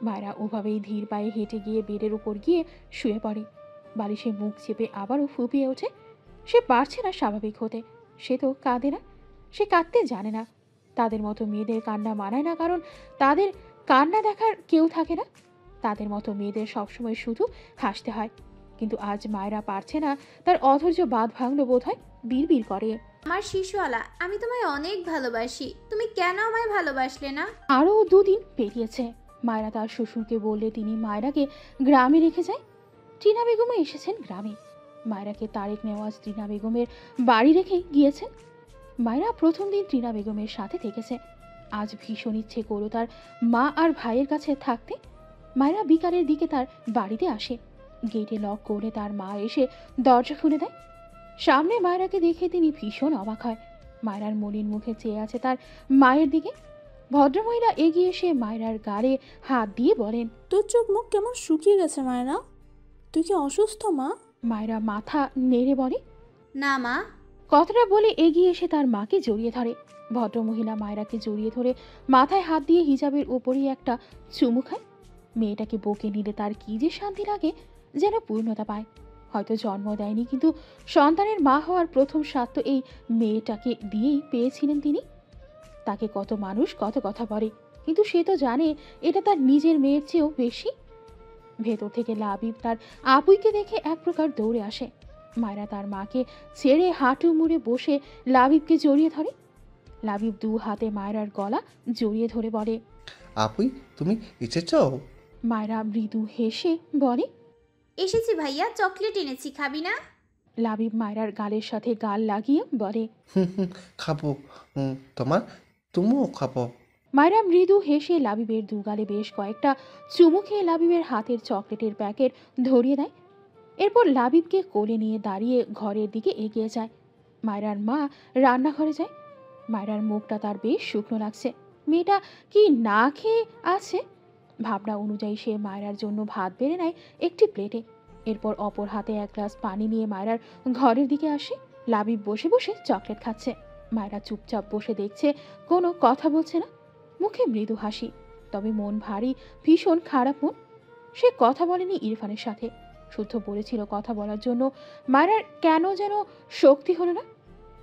S1: মায়রা ওভাবেই ধীর পায়ে হেঁটে গিয়ে বেডের উপর গিয়ে শুয়ে পড়ে। বালিশে মুখ চেপে আবারও ফুপিয়ে ওঠে। সে পারছে না স্বাভাবিক হতে। সে তো কাঁদে না, সে কাঁদতে জানে না। তাদের মতো মেয়েদের কান্না মানায় না, কারণ তাদের কান্না দেখার কেউ থাকে না। তাদের মতো মেয়েদের সবসময় শুধু হাসতে হয়। কিন্তু আজ মায়রা পারছে না। তার অধৈর্য বাঁধ ভাঙলো বোধ হয়। বিড়বিড় করে,
S5: আমার শিশুওয়ালা, আমি তোমায় অনেক ভালোবাসি, তুমি কেন আমায় ভালোবাসলে না?
S1: আরও 2 দিন পেরিয়েছে। মায়রা তার শ্বশুরকে বললে তিনি মায়রাকে গ্রামে রেখে যায়। টিনা বেগমও এসেছেন গ্রামে। মায়রাকে তারেক নেওয়াজ টিনা বেগমের বাড়ি রেখে গিয়েছেন। মায়রা প্রথম দিন টিনা বেগমের সাথে থেকেছে। আজ ভীষণ ইচ্ছে করলো তার মা আর ভাইয়ের কাছে থাকতে। মায়রা বিকালের দিকে তার বাড়িতে আসে। গেটে লক করে তার মা এসে দরজা খুলে দেয়। সামনে মায়রাকে দেখে তিনি ভীষণ অবাক হয়। মায়রার মলিন মুখে চেয়ে আছে তার মায়ের দিকে। ভদ্রমহিলা এগিয়ে এসে মায়রার গাড়ে হাত দিয়ে বলেন,
S10: তোর চোখ মুখ কেমন শুকিয়ে গেছে মায়রা, তুই কি অসুস্থ মা?
S1: মায়রা মাথা নেড়ে বলে,
S5: না মা।
S1: কথাটা বলে এগিয়ে এসে তার মাকে জড়িয়ে ধরে। ভদ্রমহিলা মায়রাকে জড়িয়ে ধরে মাথায় হাত দিয়ে হিজাবের উপরই একটা চুমু খায়। মেয়েটাকে বকে নিলে তার কি যে শান্তি লাগে, যেন পূর্ণতা পায়। হয়তো জন্ম দেয়নি, কিন্তু সন্তানের মা হওয়ার প্রথম স্বাদ তো এই মেয়েটাকে দিয়েই পেয়েছিলেন তিনি। তাকে কত মানুষ কত কথা বলে, কিন্তু সে তো জানে এটা তার নিজের মেয়ের চেয়েও বেশি। ভেতর থেকে লাবিব তার আপুইকে দেখে এক প্রকার দৌড়ে আসে। মায়রা তার মাকে ছেড়ে হাঁটু মুড়ে বসে লাবিবকে জড়িয়ে ধরে। লাবিব 2 হাতে মায়রার গলা জড়িয়ে ধরে বলে,
S11: আপুই তুমি এসেছ?
S1: মায়রা মৃদু হেসে বলে,
S5: এসেছি ভাইয়া, চকলেট এনেছি, খাবি না?
S1: লাবিব মায়রার গালের সাথে গাল লাগিয়ে বলে,
S11: খাবো, তুমিও খাবো।
S1: মায়রা মৃদু হেসে লাবিবের 2 গালে বেশ কয়েকটা চুমু খেয়ে লাবিবের হাতের চকলেটের প্যাকেট ধরিয়ে দেয়। এরপর লাবিবকে কোলে নিয়ে দাঁড়িয়ে ঘরের দিকে এগিয়ে যায়। মায়রার মা রান্নাঘরে যায়। মায়রার মুখটা তার বেশ শুকনো লাগছে। মেয়েটা কি না খেয়ে আছে? ভাবনা অনুযায়ী সে মায়রার জন্য ভাত বেড়ে নেয় একটি প্লেটে। এরপর অপর হাতে 1 গ্লাস পানি নিয়ে মায়রার ঘরের দিকে আসে। লাবিব বসে বসে চকলেট খাচ্ছে। মায়রা চুপচাপ বসে দেখছে, কোনো কথা বলছে না। মুখে মৃদু হাসি, তবে মন ভারী, ভীষণ খারাপ মন। সে কথা বলেনি ইরফানের সাথে, শুদ্ধ বলেছিল কথা বলার জন্য। মায়রার কেন যেন শক্তি হলো না।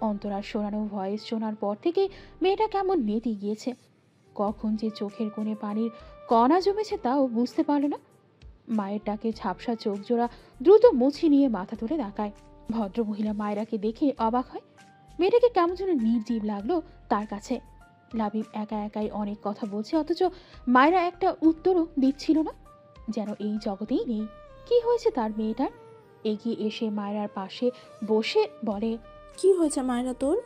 S1: অন্তরার শোনানো ভয়েস শোনার পর থেকে মেয়েটা কেমন নেতি গিয়েছে। কখন যে চোখের কোণে পানির কণা জমেছে তাও বুঝতে পারল না। মায়ের ডাকে ঝাপসা চোখ জোড়া দ্রুত মুছে নিয়ে মাথা তুলে তাকায়। ভদ্রমহিলা মায়রাকে দেখে অবাক হয়। মেয়েটাকে কেমন যেন নির্জীব লাগলো তার কাছে। লাবিব একা একাই অনেক কথা বলছে, অথচ মায়রা একটা উত্তরও দিচ্ছিল না, যেন এই জগতেই নেই। কি হয়েছে তার মেয়েটার? এগিয়ে এসে মায়রার পাশে বসে বলে,
S10: কি হয়েছে মায়রা তোর?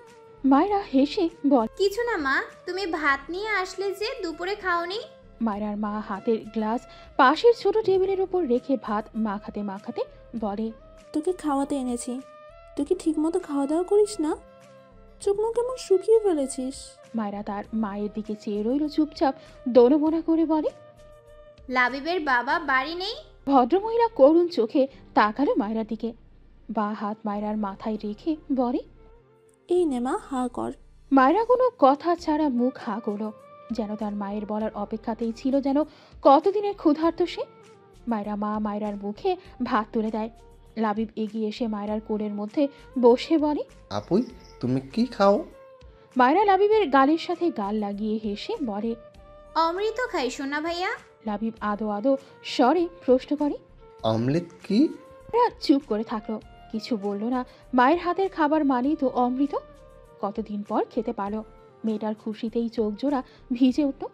S1: মায়রা হেসে বলে,
S5: কিছু না মা, তুমি ভাত নিয়ে আসলে যে দুপুরে খাওনি?
S1: মায়রার মা হাতের গ্লাস পাশের ছোট টেবিলের উপর রেখে ভাত মাখাতে মাখাতে বলে,
S10: তোকে খাওয়াতে এনেছি, তুই কি ঠিক মতো খাওয়া দাওয়া করিস না? চোখ মুখ কেমন শুকিয়ে ফেলেছিস।
S1: মায়রা তার মায়ের দিকে চেয়ে রইল চুপচাপ, দোনমোনা করে বলে,
S5: লাবিবের বাবা বাড়ি নেই?
S1: ভদ্রমহিলা করুণ চোখে তাকালো মায়রার দিকে। বা হাত মায়রার মাথায় রেখে বলে,
S10: এই নে মা, হা কর।
S1: মায়রা কোনো কথা ছাড়া মুখ হা করল, যেন তার মায়ের বলার অপেক্ষাতেই ছিল, যেন কতদিনের ক্ষুধার্ত সে। মায়রা মা মায়রার মুখে ভাত তুলে দেয়। লাবিব এগিয়ে এসে মায়রার কোলের মধ্যে বসে বলে,
S11: আপুই তুমি কি খাও?
S1: মায়রা লাবিবের গালের সাথে গাল লাগিয়ে হেসে বলে,
S5: অমৃত খাই সোনা ভাইয়া।
S1: লাবিব আদো আদো স্বরে প্রশ্ন করে।
S11: অমলেট কি?
S1: মায়রা চুপ করে থাকলো, কিছু বলল না। মায়ের হাতের খাবার মানেই তো অমৃত। কতদিন পর খেতে পারলো। মেয়েটার খুশিতেই চোখ জোড়া ভিজে উঠল।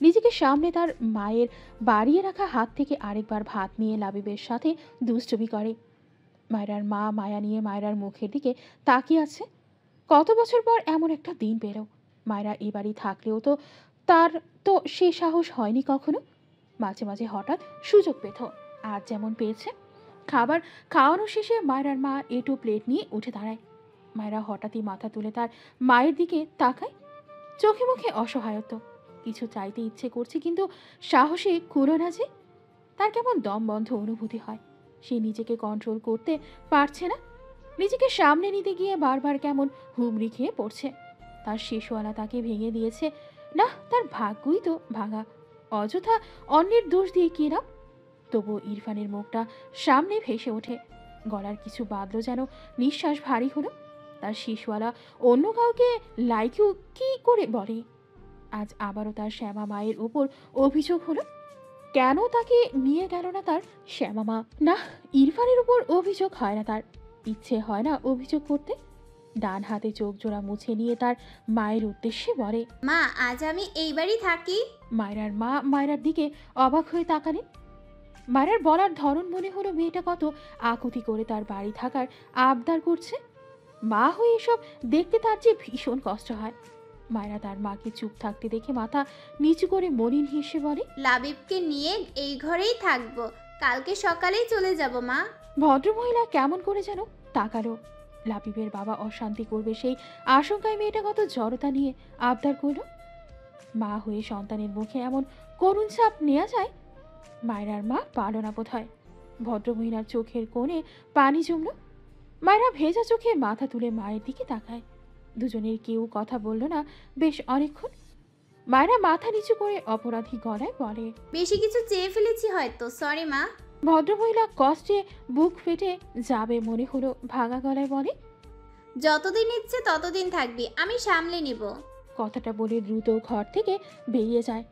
S1: নিজেকে সামনে তার মায়ের বাড়িয়ে রাখা হাত থেকে আরেকবার ভাত নিয়ে লাবিবের সাথে দুষ্টুমি করে। মায়রার মা মায়া নিয়ে মায়রার মুখের দিকে তাকিয়ে আছে। কত বছর পর এমন একটা দিন পেল। মায়রা এ বাড়ি থাকলেও তো তার তো সে সাহস হয়নি কখনো। মাঝে মাঝে হঠাৎ সুযোগ পেত, আজ যেমন পেয়েছে। খাবার খাওয়ানো শেষে মায়রার মা এটু প্লেট নিয়ে উঠে দাঁড়ায়। মায়রা হঠাৎই মাথা তুলে তার মায়ের দিকে তাকায়। চোখে মুখে অসহায়ত্ব। কিছু চাইতে ইচ্ছে করছে, কিন্তু সাহসে কুলো না যে। তার কেমন দম বন্ধ অনুভূতি হয়। সে নিজেকে কন্ট্রোল করতে পারছে না। নিজেকে সামনে নিতে গিয়ে বারবার কেমন হুমড়ি খেয়ে পড়ছে। তার শেষওয়ালা তাকে ভেঙে দিয়েছে না, তার ভাগ্যই তো ভাঙা। অযথা অন্যের দোষ দিয়ে কি লাভ? তবুও ইরফানের মুখটা সামনে ভেসে ওঠে। গলার কিছু বাঁধলো, যেন নিঃশ্বাস ভারী হলো। তার শেষওয়ালা অন্য কাউকে লাইকিউ কি করে বলে? আজ আবারও তার শ্যামা মায়ের উপর অভিযোগ হলো। কেন তাকে নিয়ে গেল না তার শ্যামা মা? না, ইরফানের উপর অভিযোগ হয় না তার। ইচ্ছে হয় না অভিযোগ করতে। ডান হাতে চোখ জোড়া মুছে নিয়ে তার মায়ের উদ্দেশ্যে বলে,
S5: মা আজ আমি এই বাড়ি থাকি।
S1: মায়রার মা মায়রার দিকে অবাক হয়ে তাকালেন। মায়রার বলার ধরন মনে হলো মেয়েটা কত আকুতি করে তার বাড়ি থাকার আবদার করছে। মা হয়ে এসব দেখতে তার যে ভীষণ কষ্ট হয়। মায়রা তার মাকে চুপ থাকতে দেখে মাথা নিচু করে মলিন হেসে বলে,
S5: লাবিবকে নিয়ে এই ঘরেই থাকবো, কালকে সকালেই চলে যাব মা।
S1: ভদ্রমহিলা কেমন করে যেন তাকালো। লাবিবের বাবা অশান্তি করবে সেই আশঙ্কায় মেয়েটা কত জড়তা নিয়ে আবদার করলো। মা হয়ে সন্তানের মুখে এমন করুণ চাপ নেওয়া যায়? মায়রার মা পারল না বোধ হয়। ভদ্রমহিলার চোখের কোণে পানি জমল। মায়রা ভেজা চোখে মাথা তুলে মায়ের দিকে তাকায়। দুজনের কেউ কথা বলল না বেশ অনেকক্ষণ। মায়রা মাথা নিচু করে অপরাধী গলায় বলে,
S5: বেশি কিছু চেয়ে ফেলেছি হয়তো, সরি মা।
S1: ভদ্রমহিলা কষ্টে বুক ফেটে যাবে মনে হলো ভাঙা গলায় বলে,
S5: যতদিন ইচ্ছে ততদিন থাকবি, আমি সামলে নিব।
S1: কথাটা বলে দ্রুত ঘর থেকে বেরিয়ে যায়।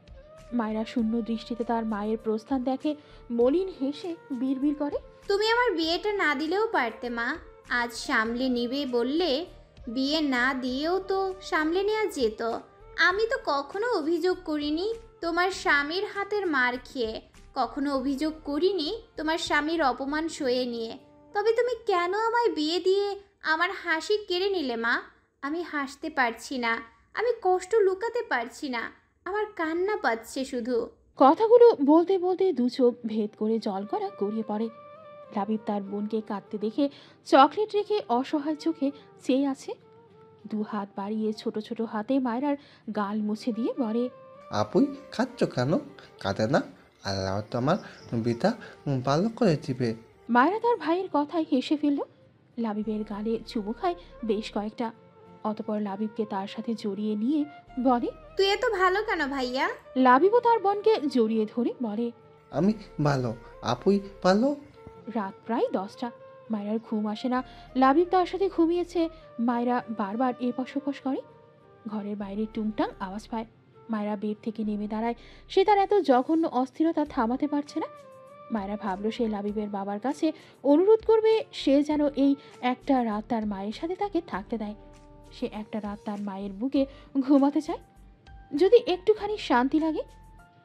S1: মায়রা শূন্য দৃষ্টিতে তার মায়ের প্রস্থান দেখে মলিন হেসে বিড়বিড় করে,
S5: তুমি আমার বিয়েটা না দিলেও পারতে মা। আজ সামলে নিবে বললে বিয়ে না দিয়েও তো সামলে নেওয়া যেত। আমি তো কখনো অভিযোগ করিনি তোমার স্বামীর হাতের মার খেয়ে, কখনো অভিযোগ করিনি তোমার স্বামীর অপমান সয়ে নিয়ে। তবে তুমি কেন আমায় বিয়ে দিয়ে আমার হাসি কেড়ে নিলে মা? আমি হাসতে পারছি না, আমি কষ্ট লুকাতে পারছি না, আমার কান্না পাচ্ছে শুধু।
S1: কথাগুলো বলতে বলতে দু চোখ ভেদ করে জল করা গড়িয়ে পড়ে। লাবিব তার বোনকে কাঁদতে দেখে চকলেট রেখে অসহায় চোখে চেয়ে আছে। দু হাত বাড়িয়ে ছোট ছোট হাতে মায়রার গাল মুছে দিয়ে বলে,
S11: আপুই খাচ্ছ কেন? কাঁদে না, আল্লাহ তো আমার বিটা ভালো করে দিবে।
S1: মায়রা তার ভাইয়ের কথায় হেসে ফেলল। লাবিবের গালে চুমু খায় বেশ কয়েকটা। অতপর লাবিবকে তার সাথে জড়িয়ে নিয়ে বলে,
S5: তুই এত ভালো কেন ভাইয়া?
S1: লাবিবও তার বোনকে জড়িয়ে ধরে বলে,
S11: আমি ভালো, আপুই ভালো।
S1: রাত প্রায় 10টা। মায়রার ঘুম আসে না। লাবিব তার সাথে ঘুমিয়েছে। মায়রা বারবার এপাশ ওপাশ করে। ঘরের বাইরে টুংটাং আওয়াজ পায়। মায়রা বেড থেকে নেমে দাঁড়ায়। সে তার এত জঘন্য অস্থিরতা থামাতে পারছে না। মায়রা ভাবলো সে লাবিবের বাবার কাছে অনুরোধ করবে সে যেন এই একটা রাত তার মায়ের সাথে তাকে থাকতে দেয়। সে একটা রাত তার মায়ের বুকে ঘুমাতে চায়, যদি একটুখানি শান্তি লাগে।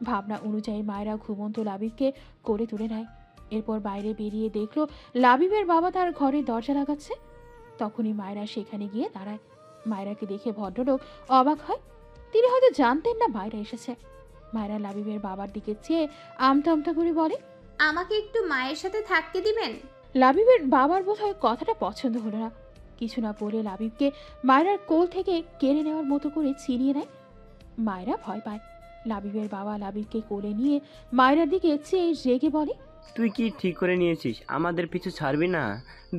S1: ভাবনা অনুযায়ী মায়রা ঘুমন্ত লাবিবকে করে তুলে নেয়। এরপর বাইরে বেরিয়ে দেখলো লাবিবের বাবা তার ঘরে দরজা লাগাচ্ছে। তখনই মায়রা সেখানে গিয়ে দাঁড়ায়। মায়রাকে দেখে ভদ্রলোক অবাক হয়। তিনি হয়তো জানতেন না মায়রা এসেছে। মায়রা লাবিবের বাবার দিকে চেয়ে আমতা আমতা করে বলে,
S5: আমাকে একটু মায়ের সাথে থাকতে দিবেন?
S1: লাবিবের বাবার বোধহয় কথাটা পছন্দ হলো না। কিছু না বলে লাবিবকে মায়রার কোল থেকে কেড়ে নেওয়ার মতো করে ছিনিয়ে নেয়। মায়রা ভয় পায়। লাবিবের বাবা লাবিবকে কোলে নিয়ে মায়রার দিকে চেয়ে রেগে বলে,
S12: তুই কি ঠিক করে নিয়েছিস আমাদের পিছু ছাড়বি না?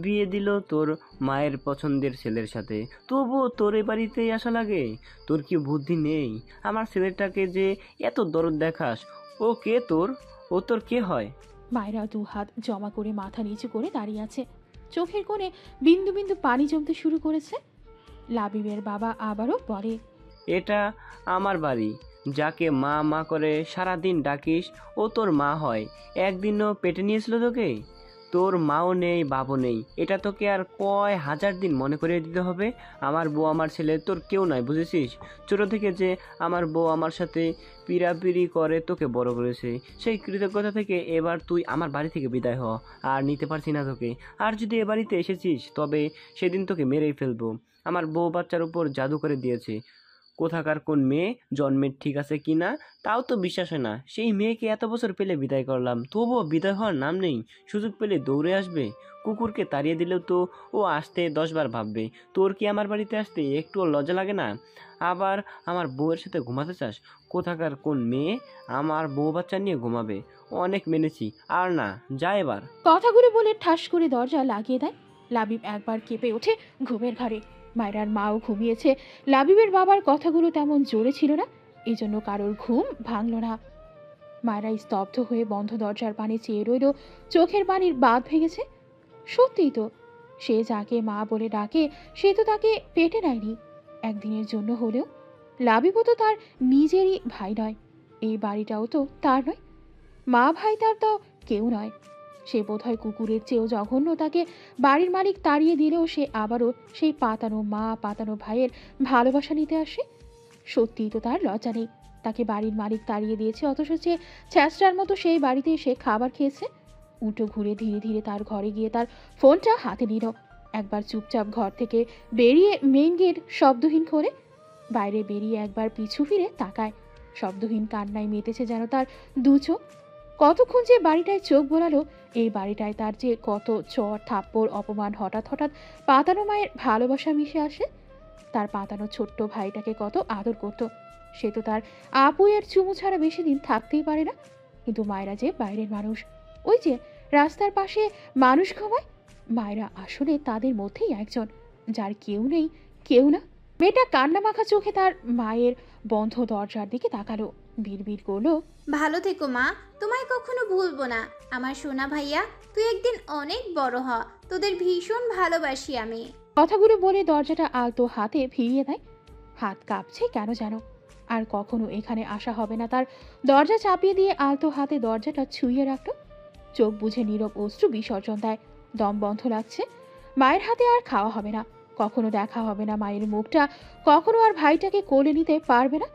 S12: বিয়ে দিল তোর মায়ের পছন্দের ছেলের সাথে, তবুও তোর এ বাড়িতেই আসা লাগে? তোর কি বুদ্ধি নেই? আমার ছেলেটাকে যে এত দরদ দেখাস, ও কে তোর? ও তোর কে হয়?
S1: মায়েরা দু হাত জমা করে মাথা নিচু করে দাঁড়িয়ে আছে। চোখের কোণে বিন্দু বিন্দু পানি জমতে শুরু করেছে। লাবিবের বাবা আবারও বলে,
S12: এটা আমার বাড়ি। যাকে মা মা করে সারাদিন ডাকিস ও তোর মা হয়। একদিনও পেটে নিয়েছিল তোকে? তোর মাও নেই, বাবও নেই। এটা তোকে আর কয় হাজার দিন মনে করিয়ে দিতে হবে? আমার বউ আমার ছেলে তোর কেউ নয়, বুঝেছিস? ছোট থেকে যে আমার বউ আমার সাথে পিড়াপিড়ি করে তোকে বড় করেছে, সেই কৃতজ্ঞতা থেকে এবার তুই আমার বাড়ি থেকে বিদায় হ। আর নিতে পারছি না তোকে। আর যদি এ বাড়িতে এসেছিস তবে সেদিন তোকে মেরেই ফেলবো। আমার বউ বাচ্চার উপর জাদু করে দিয়েছে। কোথাকার কোন মেয়ে জন্মের ঠিক আছে কি না তাও তো বিশ্বাস হয় না। সেই মেয়েকে এত বছর পেলে বিদায় করলাম, তবুও বিদায় হওয়ার নাম নেই। সুযোগ পেলে দৌড়ে আসবে। কুকুরকে তাড়িয়ে দিলেও তো ও আসতে 10 বার ভাববে। তোর কি আমার বাড়িতে আসতে একটুও লজ্জা লাগে না? আবার আমার বউয়ের সাথে ঘুমাতে চাস? কোথাকার কোন মেয়ে আমার বউ বাচ্চা নিয়ে ঘুমাবে? অনেক মেনেছি, আর না, যা এবার।
S1: কথাগুলো বলে ঠাস করে দরজা লাগিয়ে দেয়। লাবিব একবার কেঁপে ওঠে ঘুমের ঘরে। মায়েরার মাও ঘুমিয়েছে। লাবিবের বাবার কথাগুলো তেমন জোরে ছিল না, এই জন্য কারোর ঘুম ভাঙল না। মায়েরা স্তব্ধ হয়ে বন্ধ দরজার পানে চেয়ে রইল। চোখের পানির বাঁধ ভেঙেছে। সত্যিই তো, সে যাকে মা বলে ডাকে সে তো তাকে পেটে নেয়নি একদিনের জন্য হলেও। লাবিবও তো তার নিজেরই ভাই নয়, এই বাড়িটাও তো তার নয়। মা ভাই তার তো কেউ নয়। সে বোধহয় কুকুরের চেয়েও জঘন্য। তাকে বাড়ির মালিক তাড়িয়ে দিলেও সে আবারও সেই পাতানো মা পাতানো ভাইয়ের ভালোবাসা নিতে আসে। সত্যিই তো তার লজ্জা নেই। তাকে বাড়ির মালিক তাড়িয়ে দিয়েছে, অথচ সে ছ্যাঁচড়ার মতো সেই বাড়িতে এসে খাবার খেয়েছে। উল্টো ঘুরে ধীরে ধীরে তার ঘরে গিয়ে তার ফোনটা হাতে নিল। একবার চুপচাপ ঘর থেকে বেরিয়ে মেইন গেট শব্দহীন করে বাইরে বেরিয়ে একবার পিছু ফিরে তাকায়। শব্দহীন কান্নায় মেতেছে যেন তার দু চোখ। কতক্ষণ যে বাড়িটায় চোখ বোলালো, এই বাড়িটায় তার যে কত চর থাপ্পড় অপমান, হঠাৎ হঠাৎ পাতানো মায়ের ভালোবাসা মিশে আসে। তার পাতানো ছোট্ট ভাইটাকে কত আদর করত। সে তো তার আপুয়ের চুমু ছাড়া বেশি দিন থাকতেই পারে না। কিন্তু মায়েরা যে বাইরের মানুষ, ওই যে রাস্তার পাশে মানুষ ঘুমায়, মায়েরা আসলে তাদের মধ্যেই একজন, যার কেউ নেই, কেউ না। মেয়েটা কান্না মাখা চোখে তার মায়ের বন্ধ দরজার দিকে তাকালো, বিড়বিড় করলো,
S5: ভালো থেকো মা, তোমায় কখনো ভুলবো না। আমার সোনা ভাইয়া, তুই একদিন অনেক বড় হ। তোদের ভীষণ ভালোবাসি আমি।
S1: কথাগুলো বলে দরজাটা আলতো হাতে ফিরিয়ে দেয়। হাত কাঁপছে কেন যেন। আর কখনো এখানে আসা হবে না তার। দরজা চাপিয়ে দিয়ে আলতো হাতে দরজাটা ছুঁয়ে রাখলো। চোখ বুঝে নীরব অশ্রু বিসর্জন দেয়। দম বন্ধ লাগছে। মায়ের হাতে আর খাওয়া হবে না, কখনো দেখা হবে না মায়ের মুখটা, কখনো আর ভাইটাকে কোলে নিতে পারবে না।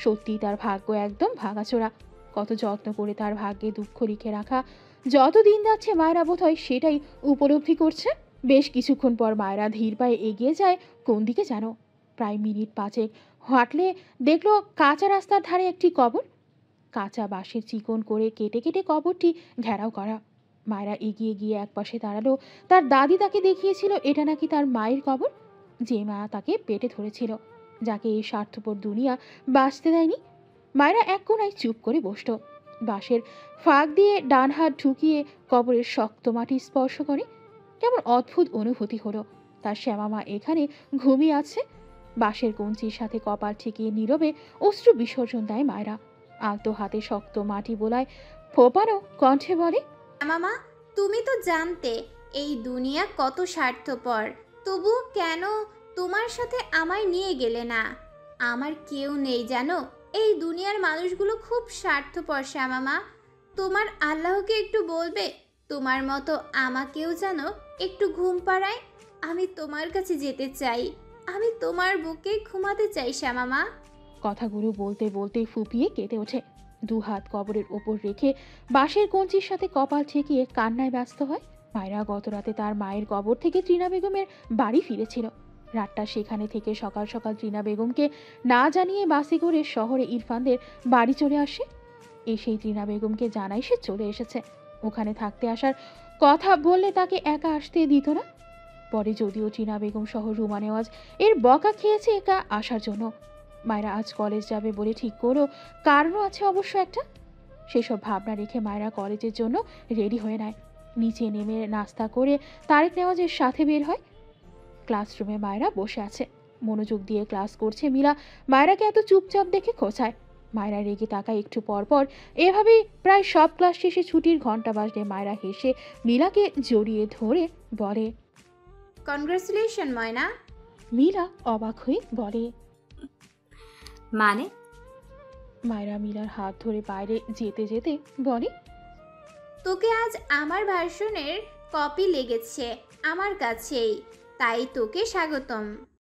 S1: সত্যি তার ভাগ্য একদম ভাঙাচোরা। কত যত্ন করে তার ভাগ্যে দুঃখ লিখে রাখা। যত দিন যাচ্ছে মায়েরা বোধহয় সেটাই উপলব্ধি করছে। বেশ কিছুক্ষণ পর মায়েরা ধীর পায়ে এগিয়ে যায় কোন দিকে জানো। প্রায় মিনিট 5 হাঁটলে দেখলো কাঁচা রাস্তার ধারে একটি কবর। কাঁচা বাঁশের চিকন করে কেটে কেটে কবরটি ঘেরাও করা। মায়েরা এগিয়ে গিয়ে একপাশে দাঁড়ালো। তার দাদি তাকে দেখিয়েছিল এটা নাকি তার মায়ের কবর, যে মা তাকে পেটে ধরেছিল, যাকে এই স্বার্থপর দুনিয়া বাঁচতে দেয়নি। মায়েরা এক কোনায় চুপ করে বসল। বাঁশের ফাঁক দিয়ে ডান হাত ঢুকিয়ে কবরের শক্ত মাটি স্পর্শ করে। কেমন অদ্ভুত অনুভূতি হলো। তার শ্যামামা এখানে ঘুমিয়ে আছে। বাঁশের কঞ্চির সাথে কপাল ঠেকিয়ে নীরবে অশ্রু বিসর্জন দেয় মায়েরা। আলতো হাতে শক্ত মাটি বোলায়, ফোপানো কণ্ঠে বলে,
S5: মামা, তুমি তো জানতে এই দুনিয়া কত স্বার্থপর, তবু কেন তোমার সাথে আমায় নিয়ে গেলে না? আমার কেউ নেই জানো, এই দুনিয়ার মানুষগুলো খুব স্বার্থপর শ্যামামা। তোমার আল্লাহকে একটু বলবে তোমার মতো আমাকেও যেন একটু ঘুম পাড়ায়। আমি তোমার কাছে যেতে চাই, আমি তোমার বুকে ঘুমাতে চাই শ্যামামা।
S1: কথাগুলো বলতে বলতে ফুপিয়ে কেঁদে ওঠে। দু হাত কবরের ওপর রেখে বাঁশের কঞ্চির সাথে কপাল ঠেকিয়ে কান্নায় ব্যস্ত হয়। মায়েরা গত রাতে তার মায়ের কবর থেকে ত্রিনা বেগমের বাড়ি ফিরেছিল। রাতটা সেখানে থেকে সকাল সকাল ত্রিনা বেগমকে না জানিয়ে বাসে করে শহরে ইরফানদের বাড়ি চলে আসে। এসেই ত্রিনা বেগমকে জানায় সে চলে এসেছে। ওখানে থাকতে আসার কথা বললে তাকে একা আসতে দিত না। পরে যদিও ত্রিনা বেগম সহ রুমা নেওয়াজ এর বকা খেয়েছে একা আসার জন্য। মায়েরা আজ কলেজ যাবে বলে ঠিক করো, কারণও আছে অবশ্য একটা। সেসব ভাবনা রেখে মায়েরা কলেজের জন্য রেডি হয়ে নেয়। নিচে নেমে নাস্তা করে তারেক নেওয়াজের সাথে বের হয়। ক্লাসরুমে মায়েরা বসে আছে, মনোযোগ দিয়ে ক্লাস করছে মিলা। মায়েরাকে এত চুপচাপ দেখে খোঁচায়। মায়রা রেগে তাকায় একটু পর পর। এভাবেই প্রায় সব ক্লাস শেষে ছুটির ঘন্টা বাজলে মায়রা হেসে মিলাকে জড়িয়ে ধরে বলে,
S5: কনগ্রাচুলেশন ময়না।
S1: মিলা অবাক হয়ে বলে,
S13: মানে?
S1: মায়রা মিলার হাত ধরে বাইরে যেতে যেতে বলে,
S5: তোকে আজ আমার ভার্সনের কপি লেগেছে আমার কাছেই, তাই তোকে স্বাগতম।